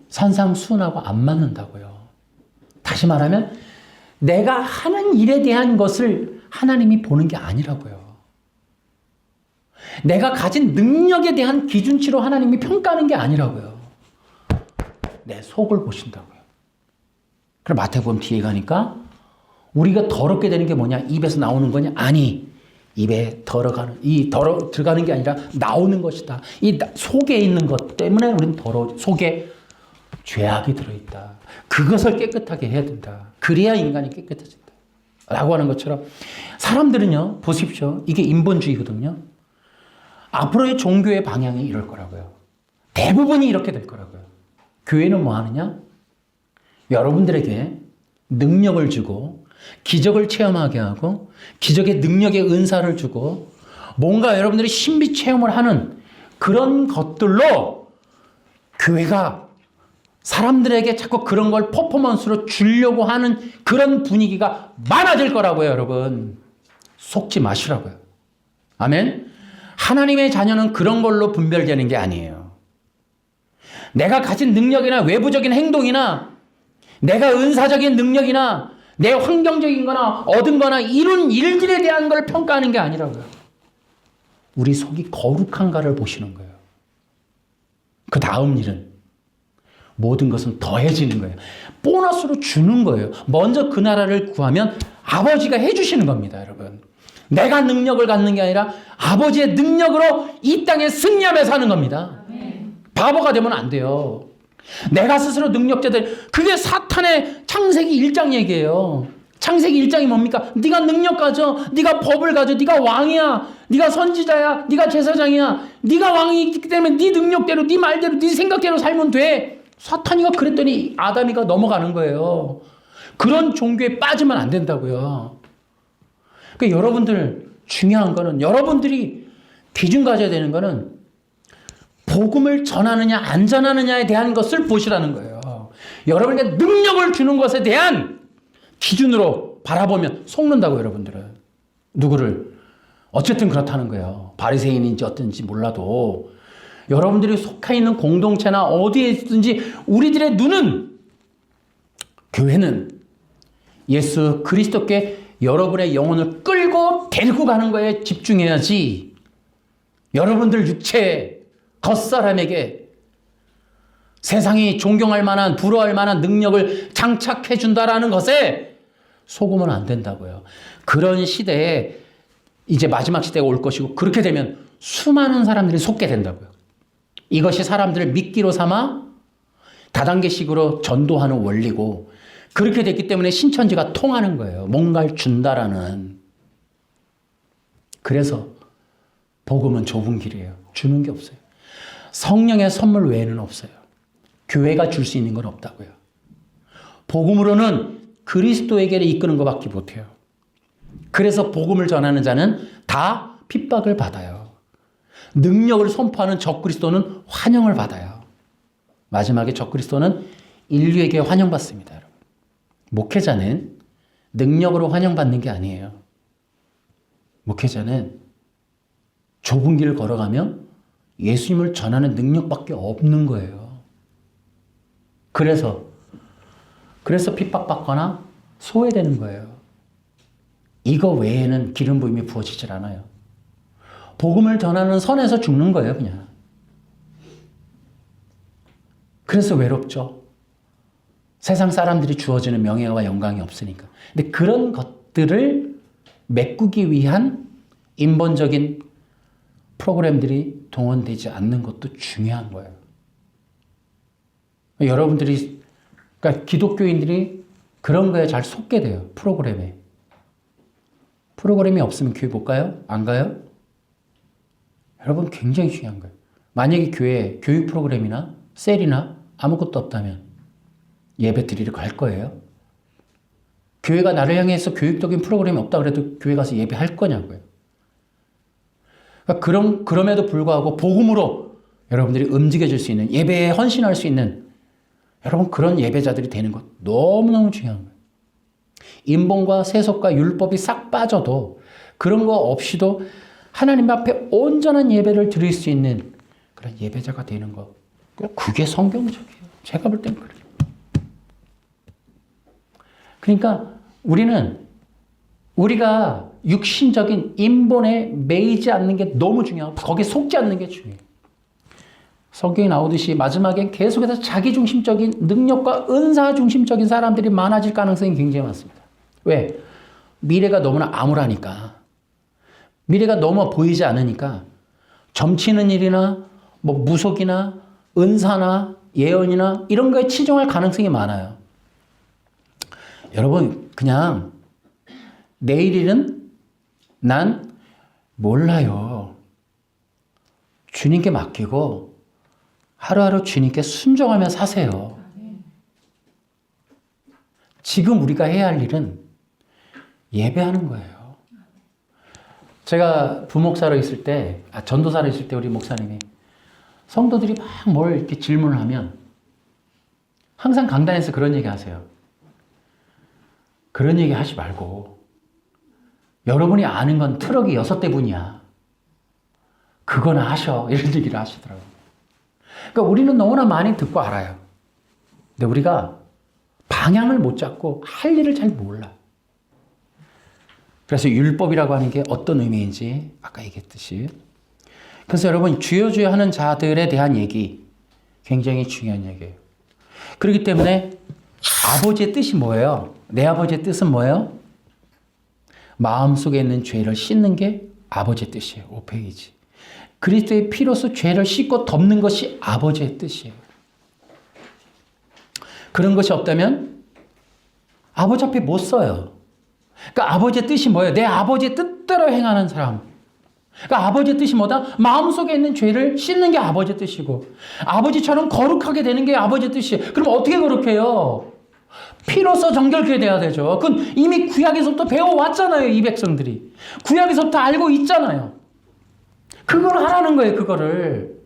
산상수훈하고 안 맞는다고요. 다시 말하면 내가 하는 일에 대한 것을 하나님이 보는 게 아니라고요. 내가 가진 능력에 대한 기준치로 하나님이 평가하는 게 아니라고요. 내 속을 보신다고요. 그럼 마태복음 뒤에 가니까 우리가 더럽게 되는 게 뭐냐? 입에서 나오는 거냐? 아니. 입에 들어가는 게 아니라 나오는 것이다. 이 속에 있는 것 때문에 우리는 속에 죄악이 들어있다. 그것을 깨끗하게 해야 된다. 그래야 인간이 깨끗해진다. 라고 하는 것처럼 사람들은요, 보십시오. 이게 인본주의거든요. 앞으로의 종교의 방향이 이럴 거라고요. 대부분이 이렇게 될 거라고요. 교회는 뭐 하느냐? 여러분들에게 능력을 주고 기적을 체험하게 하고 기적의 능력의 은사를 주고 뭔가 여러분들이 신비 체험을 하는 그런 것들로 교회가 사람들에게 자꾸 그런 걸 퍼포먼스로 주려고 하는 그런 분위기가 많아질 거라고요, 여러분. 속지 마시라고요. 아멘? 하나님의 자녀는 그런 걸로 분별되는 게 아니에요. 내가 가진 능력이나 외부적인 행동이나 내가 은사적인 능력이나 내 환경적인 거나 얻은 거나 이룬 일들에 대한 걸 평가하는 게 아니라고요. 우리 속이 거룩한가를 보시는 거예요. 그 다음 일은 모든 것은 더해지는 거예요. 보너스로 주는 거예요. 먼저 그 나라를 구하면 아버지가 해주시는 겁니다, 여러분. 내가 능력을 갖는 게 아니라 아버지의 능력으로 이 땅에 승리하며 사는 겁니다. 바보가 되면 안 돼요. 내가 스스로 능력자들, 그게 사탄의 창세기 1장 얘기예요. 창세기 1장이 뭡니까? 네가 능력 가져, 네가 법을 가져, 네가 왕이야, 네가 선지자야, 네가 제사장이야, 네가 왕이기 때문에 네 능력대로, 네 말대로, 네 생각대로 살면 돼. 사탄이가 그랬더니 아담이가 넘어가는 거예요. 그런 종교에 빠지면 안 된다고요. 그러니까 여러분들 중요한 거는, 여러분들이 기준 가져야 되는 거는 복음을 전하느냐 안 전하느냐에 대한 것을 보시라는 거예요. 여러분에게 능력을 주는 것에 대한 기준으로 바라보면 속는다고, 여러분들은. 누구를? 어쨌든 그렇다는 거예요. 바리새인인지 어떤지 몰라도 여러분들이 속해 있는 공동체나 어디에 있든지 우리들의 눈은, 교회는 예수 그리스도께 여러분의 영혼을 끌고 데리고 가는 거에 집중해야지, 여러분들 육체 겉사람에게 세상이 존경할 만한, 부러워할 만한 능력을 장착해 준다라는 것에 속으면 안 된다고요. 그런 시대에 이제 마지막 시대가 올 것이고, 그렇게 되면 수많은 사람들이 속게 된다고요. 이것이 사람들을 미끼로 삼아 다단계식으로 전도하는 원리고, 그렇게 됐기 때문에 신천지가 통하는 거예요. 뭔가를 준다라는. 그래서 복음은 좁은 길이에요. 주는 게 없어요. 성령의 선물 외에는 없어요. 교회가 줄 수 있는 건 없다고요. 복음으로는 그리스도에게를 이끄는 것밖에 못해요. 그래서 복음을 전하는 자는 다 핍박을 받아요. 능력을 선포하는 적그리스도는 환영을 받아요. 마지막에 적그리스도는 인류에게 환영받습니다, 여러분. 목회자는 능력으로 환영받는 게 아니에요. 목회자는 좁은 길을 걸어가며 예수님을 전하는 능력밖에 없는 거예요. 그래서 핍박받거나 소외되는 거예요. 이거 외에는 기름 부음이 부어지질 않아요. 복음을 전하는 선에서 죽는 거예요, 그냥. 그래서 외롭죠. 세상 사람들이 주어지는 명예와 영광이 없으니까. 근데 그런 것들을 메꾸기 위한 인본적인 프로그램들이 동원되지 않는 것도 중요한 거예요. 여러분들이, 그러니까 기독교인들이 그런 거에 잘 속게 돼요. 프로그램에. 프로그램이 없으면 교회 못 가요? 안 가요? 여러분 굉장히 중요한 거예요. 만약에 교회에 교육 프로그램이나 셀이나 아무것도 없다면 예배 드리러 갈 거예요? 교회가 나를 향해서 교육적인 프로그램이 없다 그래도 교회 가서 예배할 거냐고요. 그러니까 그럼에도 불구하고 복음으로 여러분들이 움직여질 수 있는, 예배에 헌신할 수 있는 여러분 그런 예배자들이 되는 것 너무너무 중요한 거예요. 인본과 세속과 율법이 싹 빠져도 그런 거 없이도 하나님 앞에 온전한 예배를 드릴 수 있는 그런 예배자가 되는 거. 그게 성경적이에요. 제가 볼 땐 그래요. 그러니까 우리가 육신적인 인본에 매이지 않는 게 너무 중요하고 거기에 속지 않는 게 중요해요. 성경에 나오듯이 마지막에 계속해서 자기중심적인 능력과 은사 중심적인 사람들이 많아질 가능성이 굉장히 많습니다. 왜? 미래가 너무나 암울하니까. 미래가 너무 보이지 않으니까 점치는 일이나 뭐 무속이나 은사나 예언이나 이런 거에 치중할 가능성이 많아요. 여러분 그냥 내일 일은 난 몰라요. 주님께 맡기고 하루하루 주님께 순종하며 사세요. 지금 우리가 해야 할 일은 예배하는 거예요. 제가 부목사로 있을 때, 전도사로 있을 때 우리 목사님이 성도들이 막 뭘 이렇게 질문을 하면 항상 강단에서 그런 얘기 하세요. 그런 얘기 하지 말고 여러분이 아는 건 트럭이 6대분이야. 그거나 하셔. 이런 얘기를 하시더라고요. 그러니까 우리는 너무나 많이 듣고 알아요. 근데 우리가 방향을 못 잡고 할 일을 잘 몰라. 그래서 율법이라고 하는 게 어떤 의미인지 아까 얘기했듯이. 그래서 여러분 주여 주여 하는 자들에 대한 얘기 굉장히 중요한 얘기예요. 그렇기 때문에 아버지의 뜻이 뭐예요? 내 아버지의 뜻은 뭐예요? 마음속에 있는 죄를 씻는 게 아버지의 뜻이에요. 5페이지. 그리스도의 피로써 죄를 씻고 덮는 것이 아버지의 뜻이에요. 그런 것이 없다면 아버지 앞에 못 서요. 그러니까 아버지의 뜻이 뭐예요? 내 아버지의 뜻대로 행하는 사람. 그러니까 아버지의 뜻이 뭐다? 마음속에 있는 죄를 씻는 게 아버지의 뜻이고 아버지처럼 거룩하게 되는 게 아버지의 뜻이에요. 그럼 어떻게 거룩해요? 피로써 정결케 돼야 되죠. 그건 이미 구약에서부터 배워왔잖아요. 이 백성들이. 구약에서부터 알고 있잖아요. 그걸 하라는 거예요. 그거를.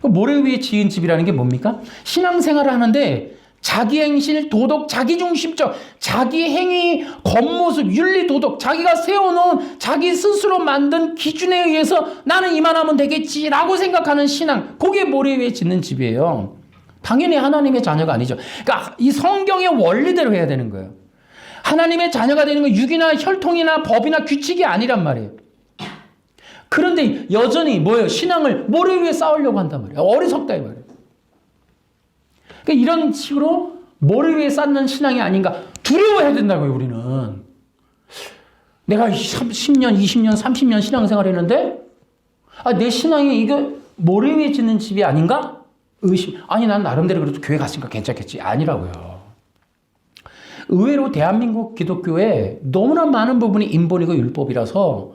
모래 위에 지은 집이라는 게 뭡니까? 신앙생활을 하는데 자기 행실, 도덕, 자기중심적, 자기 행위, 겉모습, 윤리, 도덕, 자기가 세워놓은 자기 스스로 만든 기준에 의해서 나는 이만하면 되겠지라고 생각하는 신앙, 그게 모래 위에 짓는 집이에요. 당연히 하나님의 자녀가 아니죠. 그러니까 이 성경의 원리대로 해야 되는 거예요. 하나님의 자녀가 되는 건 육이나 혈통이나 법이나 규칙이 아니란 말이에요. 그런데 여전히 뭐예요? 신앙을 모래 위에 쌓으려고 한단 말이에요. 어리석다 이 말이에요. 그러니까 이런 식으로 모래 위에 쌓는 신앙이 아닌가 두려워해야 된다고요. 우리는. 내가 10년, 20년, 30년 신앙생활 했는데 내 신앙이 이거 모래 위에 짓는 집이 아닌가? 의심. 아니 난 나름대로 그래도 교회 갔으니까 괜찮겠지. 아니라고요. 의외로 대한민국 기독교에 너무나 많은 부분이 인본이고 율법이라서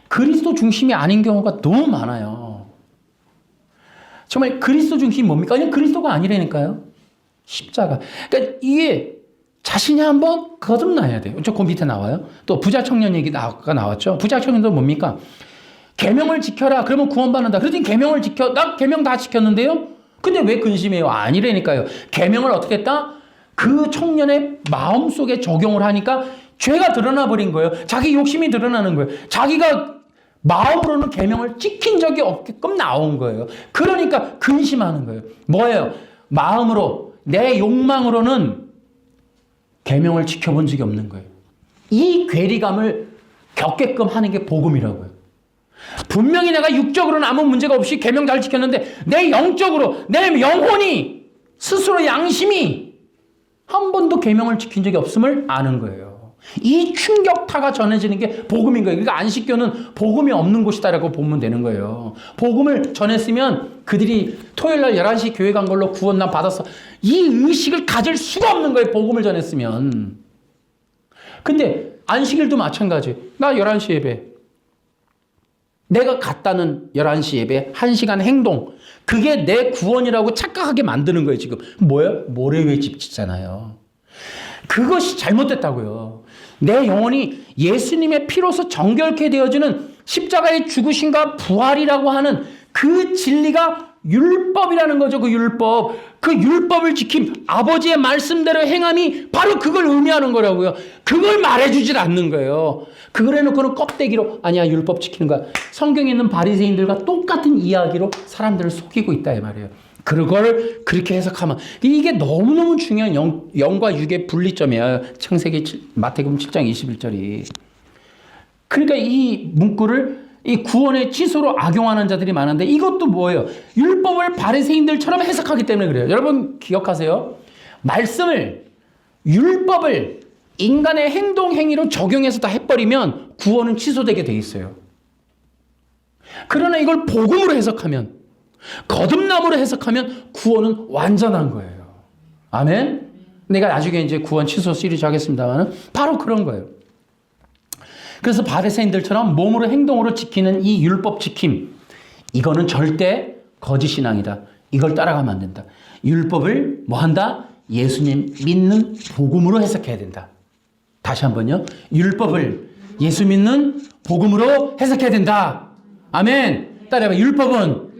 그리스도 중심이 아닌 경우가 너무 많아요. 정말 그리스도 중심이 뭡니까? 그냥 그리스도가 아니라니까요. 십자가. 그러니까 이게 자신이 한번 거듭나야 돼요. 저 그 밑에 나와요. 또 부자 청년 얘기가 나왔죠. 부자 청년도 뭡니까? 계명을 지켜라. 그러면 구원받는다. 그랬더니 계명을 지켜. 나 계명 다 지켰는데요. 근데 왜 근심해요? 아니라니까요. 계명을 어떻게 했다? 그 청년의 마음속에 적용을 하니까 죄가 드러나 버린 거예요. 자기 욕심이 드러나는 거예요. 자기가 마음으로는 계명을 지킨 적이 없게끔 나온 거예요. 그러니까 근심하는 거예요. 뭐예요? 마음으로 내 욕망으로는 계명을 지켜본 적이 없는 거예요. 이 괴리감을 겪게끔 하는 게 복음이라고요. 분명히 내가 육적으로는 아무 문제가 없이 계명 잘 지켰는데 내 영적으로 내 영혼이 스스로 양심이 한 번도 계명을 지킨 적이 없음을 아는 거예요. 이 충격타가 전해지는 게 복음인 거예요. 그러니까 안식교는 복음이 없는 곳이다라고 보면 되는 거예요. 복음을 전했으면 그들이 토요일 날 11시 교회 간 걸로 구원난 받았어. 이 의식을 가질 수가 없는 거예요. 복음을 전했으면. 근데 안식일도 마찬가지. 나 11시 예배. 내가 갔다는 11시 예배, 1시간 행동. 그게 내 구원이라고 착각하게 만드는 거예요, 지금. 뭐예요? 모래위에 집 짓잖아요. 그것이 잘못됐다고요. 내 영혼이 예수님의 피로서 정결케 되어지는 십자가의 죽으심과 부활이라고 하는 그 진리가 율법이라는 거죠. 그 율법. 그 율법을 지킴, 아버지의 말씀대로 행함이 바로 그걸 의미하는 거라고요. 그걸 말해주질 않는 거예요. 그걸 해놓고는 껍데기로 아니야 율법 지키는 거야. 성경에 있는 바리새인들과 똑같은 이야기로 사람들을 속이고 있다 이 말이에요. 그걸 그렇게 해석하면 이게 너무너무 중요한 영과 육의 분리점이야. 창세기 마태복음 7장 21절이. 그러니까 이 문구를 이 구원의 취소로 악용하는 자들이 많은데 이것도 뭐예요? 율법을 바리새인들처럼 해석하기 때문에 그래요. 여러분 기억하세요. 말씀을 율법을 인간의 행동 행위로 적용해서 다 해버리면 구원은 취소되게 돼 있어요. 그러나 이걸 복음으로 해석하면 거듭남으로 해석하면 구원은 완전한 거예요. 아멘. 내가 나중에 이제 구원 취소 시리즈 하겠습니다만 바로 그런 거예요. 그래서 바리새인들처럼 몸으로 행동으로 지키는 이 율법 지킴, 이거는 절대 거짓 신앙이다. 이걸 따라가면 안 된다. 율법을 뭐 한다? 예수님 믿는 복음으로 해석해야 된다. 다시 한번요. 율법을 예수 믿는 복음으로 해석해야 된다. 아멘. 따라해봐. 율법은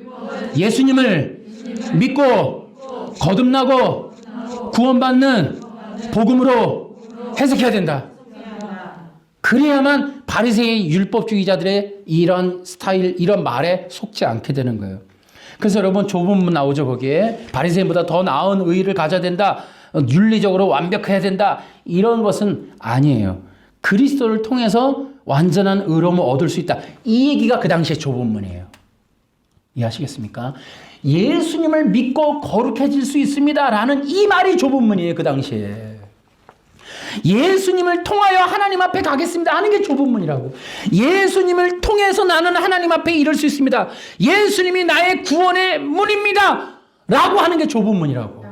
예수님을 믿고 거듭나고 구원받는 복음으로 해석해야 된다. 그래야만 바리새의 율법주의자들의 이런 스타일, 이런 말에 속지 않게 되는 거예요. 그래서 여러분 좁은 문 나오죠. 거기에 바리새인보다 더 나은 의의를 가져야 된다. 윤리적으로 완벽해야 된다. 이런 것은 아니에요. 그리스도를 통해서 완전한 의로움을 얻을 수 있다. 이 얘기가 그 당시에 좁은 문이에요. 이해하시겠습니까? 예수님을 믿고 거룩해질 수 있습니다. 라는 이 말이 좁은 문이에요. 그 당시에. 예수님을 통하여 하나님 앞에 가겠습니다 하는 게 좁은 문이라고. 예수님을 통해서 나는 하나님 앞에 이를 수 있습니다. 예수님이 나의 구원의 문입니다. 라고 하는 게 좁은 문이라고.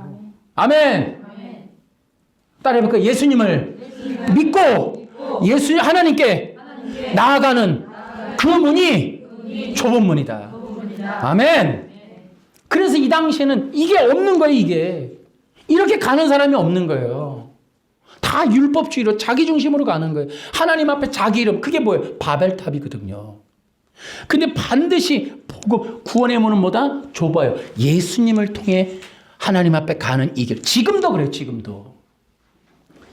아멘. 따라해볼까요? 예수님을 믿고 하나님께 나아가는 그 문이 좁은 문이다. 아멘. 그래서 이 당시에는 이게 없는 거예요. 이게. 이렇게 가는 사람이 없는 거예요. 다 율법주의로 자기 중심으로 가는 거예요. 하나님 앞에 자기 이름, 그게 뭐예요? 바벨탑이거든요. 근데 반드시 구원의 문은 뭐다? 좁아요. 예수님을 통해 하나님 앞에 가는 이 길. 지금도 그래요.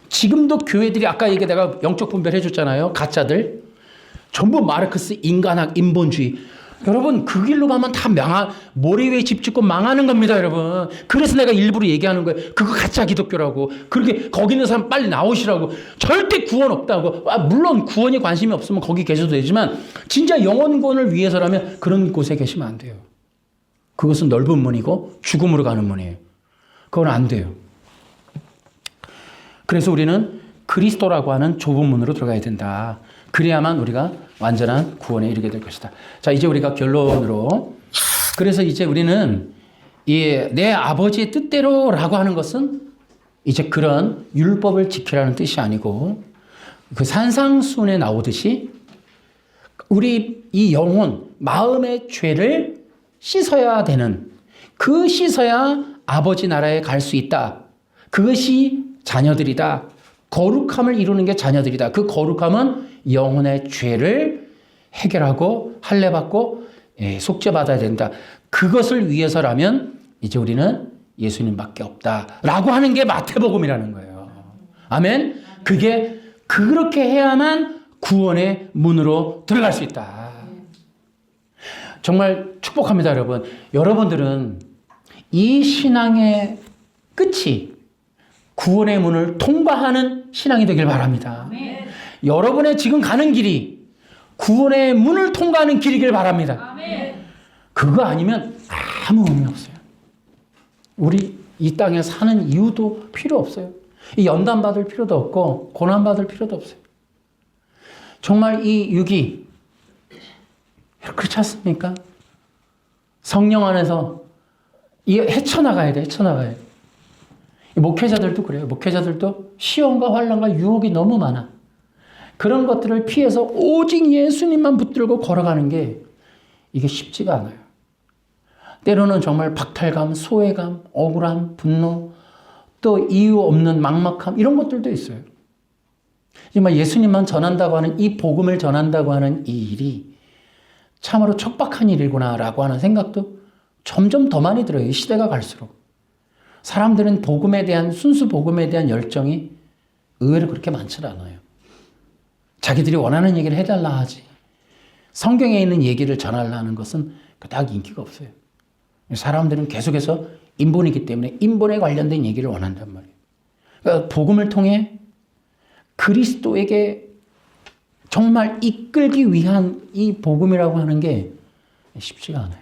지금도 교회들이 아까 내가 영적 분별 해줬잖아요. 가짜들. 전부 마르크스 인간학 인본주의. 여러분 그 길로 가면 다 모래 위에 집 짓고 망하는 겁니다. 여러분. 그래서 내가 일부러 얘기하는 거예요. 그거 가짜 기독교라고. 그렇게 거기 있는 사람 빨리 나오시라고. 절대 구원 없다고. 물론 구원에 관심이 없으면 거기 계셔도 되지만 진짜 영혼구원을 위해서라면 그런 곳에 계시면 안 돼요. 그것은 넓은 문이고 죽음으로 가는 문이에요. 그건 안 돼요. 그래서 우리는 그리스도라고 하는 좁은 문으로 들어가야 된다. 그래야만 우리가 완전한 구원에 이르게 될 것이다. 자, 이제 우리가 결론으로. 그래서 이제 우리는 내 아버지의 뜻대로라고 하는 것은 이제 그런 율법을 지키라는 뜻이 아니고 그 산상수훈에 나오듯이 우리 이 영혼, 마음의 죄를 씻어야 되는, 그 씻어야 아버지 나라에 갈 수 있다. 그것이 자녀들이다. 거룩함을 이루는 게 자녀들이다. 그 거룩함은 영혼의 죄를 해결하고 할례받고 속죄받아야 된다. 그것을 위해서라면 이제 우리는 예수님밖에 없다라고 하는 게 마태복음이라는 거예요. 아멘. 그게 그렇게 해야만 구원의 문으로 들어갈 수 있다. 정말 축복합니다, 여러분. 여러분들은 이 신앙의 끝이 구원의 문을 통과하는 신앙이 되길 바랍니다. 아멘. 여러분의 지금 가는 길이 구원의 문을 통과하는 길이길 바랍니다. 아멘. 그거 아니면 아무 의미 없어요. 우리 이 땅에 사는 이유도 필요 없어요. 이 연단받을 필요도 없고 고난받을 필요도 없어요. 정말 이 육이 그렇지 않습니까? 성령 안에서 헤쳐나가야 돼. 헤쳐나가야 돼. 목회자들도 그래요. 목회자들도 시험과 환난과 유혹이 너무 많아. 그런 것들을 피해서 오직 예수님만 붙들고 걸어가는 게 이게 쉽지가 않아요. 때로는 정말 박탈감, 소외감, 억울함, 분노, 또 이유 없는 막막함 이런 것들도 있어요. 정말 예수님만 전한다고 하는 이 복음을 전한다고 하는 이 일이 참으로 척박한 일이구나라고 하는 생각도 점점 더 많이 들어요. 이 시대가 갈수록. 사람들은 복음에 대한 순수 복음에 대한 열정이 의외로 그렇게 많지 않아요. 자기들이 원하는 얘기를 해달라 하지 성경에 있는 얘기를 전하려 하는 것은 그닥 인기가 없어요. 사람들은 계속해서 인본이기 때문에 인본에 관련된 얘기를 원한단 말이에요. 그러니까 복음을 통해 그리스도에게 정말 이끌기 위한 이 복음이라고 하는 게 쉽지가 않아요.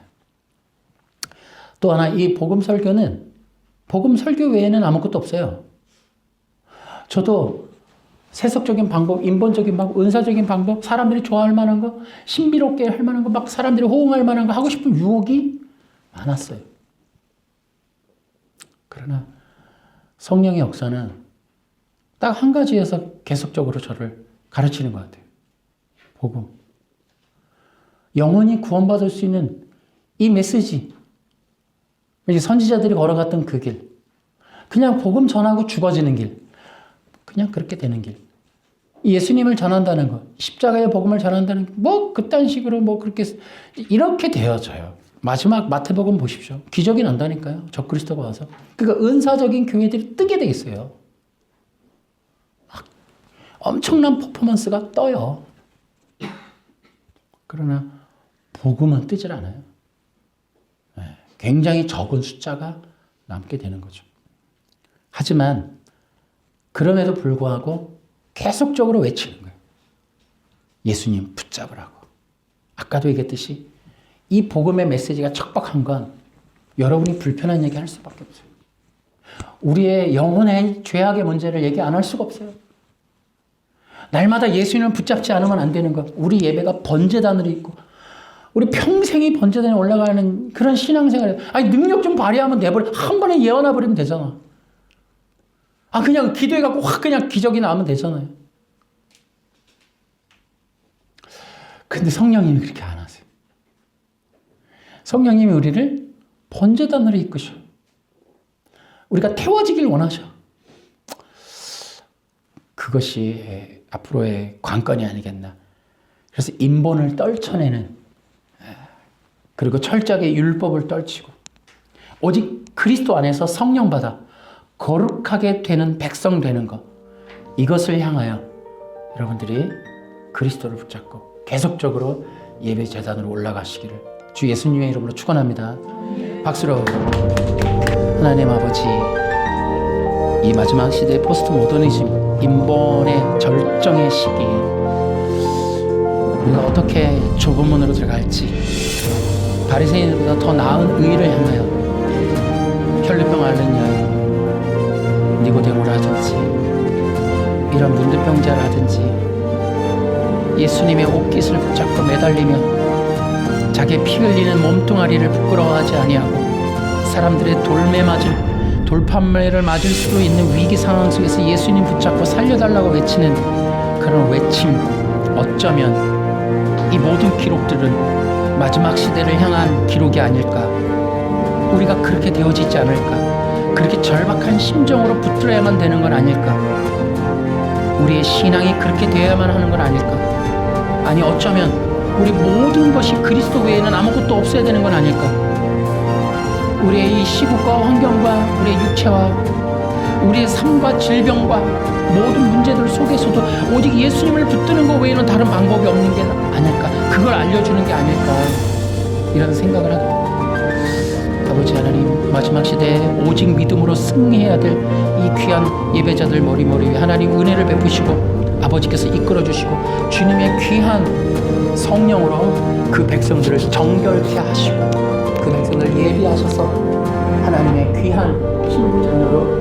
또 하나 이 복음 설교는 복음 설교 외에는 아무것도 없어요. 저도 세속적인 방법, 인본적인 방법, 은사적인 방법, 사람들이 좋아할 만한 거, 신비롭게 할 만한 거, 막 사람들이 호응할 만한 거 하고 싶은 유혹이 많았어요. 그러나 성령의 역사는 딱 한 가지에서 계속적으로 저를 가르치는 것 같아요. 복음. 영원히 구원받을 수 있는 이 메시지. 선지자들이 걸어갔던 그 길. 그냥 복음 전하고 죽어지는 길. 그냥 그렇게 되는 길. 예수님을 전한다는 것. 십자가의 복음을 전한다는 것. 뭐 그딴 식으로 뭐 그렇게 이렇게 되어져요. 마지막 마태복음 보십시오. 기적이 난다니까요. 적그리스도가 와서. 그러니까 은사적인 교회들이 뜨게 돼 있어요. 막 엄청난 퍼포먼스가 떠요. 그러나 복음은 뜨질 않아요. 굉장히 적은 숫자가 남게 되는 거죠. 하지만 그럼에도 불구하고 계속적으로 외치는 거예요. 예수님 붙잡으라고. 아까도 얘기했듯이 이 복음의 메시지가 척박한 건 여러분이 불편한 얘기 할 수밖에 없어요. 우리의 영혼의 죄악의 문제를 얘기 안 할 수가 없어요. 날마다 예수님을 붙잡지 않으면 안 되는 것. 우리 예배가 번제단으로 있고 우리 평생이 번제단에 올라가는 그런 신앙생활. 아니 능력 좀 발휘하면 내버려. 한 번에 예언해 버리면 되잖아. 그냥 기도해갖고 확 그냥 기적이 나오면 되잖아요. 근데 성령님이 그렇게 안 하세요. 성령님이 우리를 번제단으로 이끄셔. 우리가 태워지길 원하셔. 그것이 앞으로의 관건이 아니겠나. 그래서 인본을 떨쳐내는 그리고 철저하게 율법을 떨치고 오직 그리스도 안에서 성령 받아 거룩하게 되는 백성 되는 것. 이것을 향하여 여러분들이 그리스도를 붙잡고 계속적으로 예배 제단으로 올라가시기를 주 예수님의 이름으로 축원합니다. 박수로. 하나님 아버지, 이 마지막 시대 포스트 모더니즘 인본의 절정의 시기에 우리가 어떻게 좁은 문으로 들어갈지 바리새인들보다 더 나은 의를 향하여 혈루병 앓는 여인 니고데모라든지 이런 문둥병자라든지 예수님의 옷깃을 붙잡고 매달리며 자기의 피 흘리는 몸뚱아리를 부끄러워하지 아니하고 사람들의 돌판매를 맞을 수도 있는 위기 상황 속에서 예수님 붙잡고 살려달라고 외치는 그런 외침. 어쩌면 이 모든 기록들은 마지막 시대를 향한 기록이 아닐까. 우리가 그렇게 되어지지 않을까. 그렇게 절박한 심정으로 붙들어야만 되는 건 아닐까. 우리의 신앙이 그렇게 되어야만 하는 건 아닐까. 아니 어쩌면 우리 모든 것이 그리스도 외에는 아무것도 없어야 되는 건 아닐까. 우리의 이 시국과 환경과 우리의 육체와 우리의 삶과 질병과 모든 문제들 속에서도 오직 예수님을 붙드는 것 외에는 다른 방법이 없는 게 아닐까. 그걸 알려주는 게 아닐까. 이런 생각을 하게 됩니다. 아버지 하나님, 마지막 시대에 오직 믿음으로 승리해야 될 이 귀한 예배자들 머리머리 위에 하나님 은혜를 베푸시고 아버지께서 이끌어주시고 주님의 귀한 성령으로 그 백성들을 정결케 하시고 그 백성을 예비하셔서 하나님의 귀한 신자녀로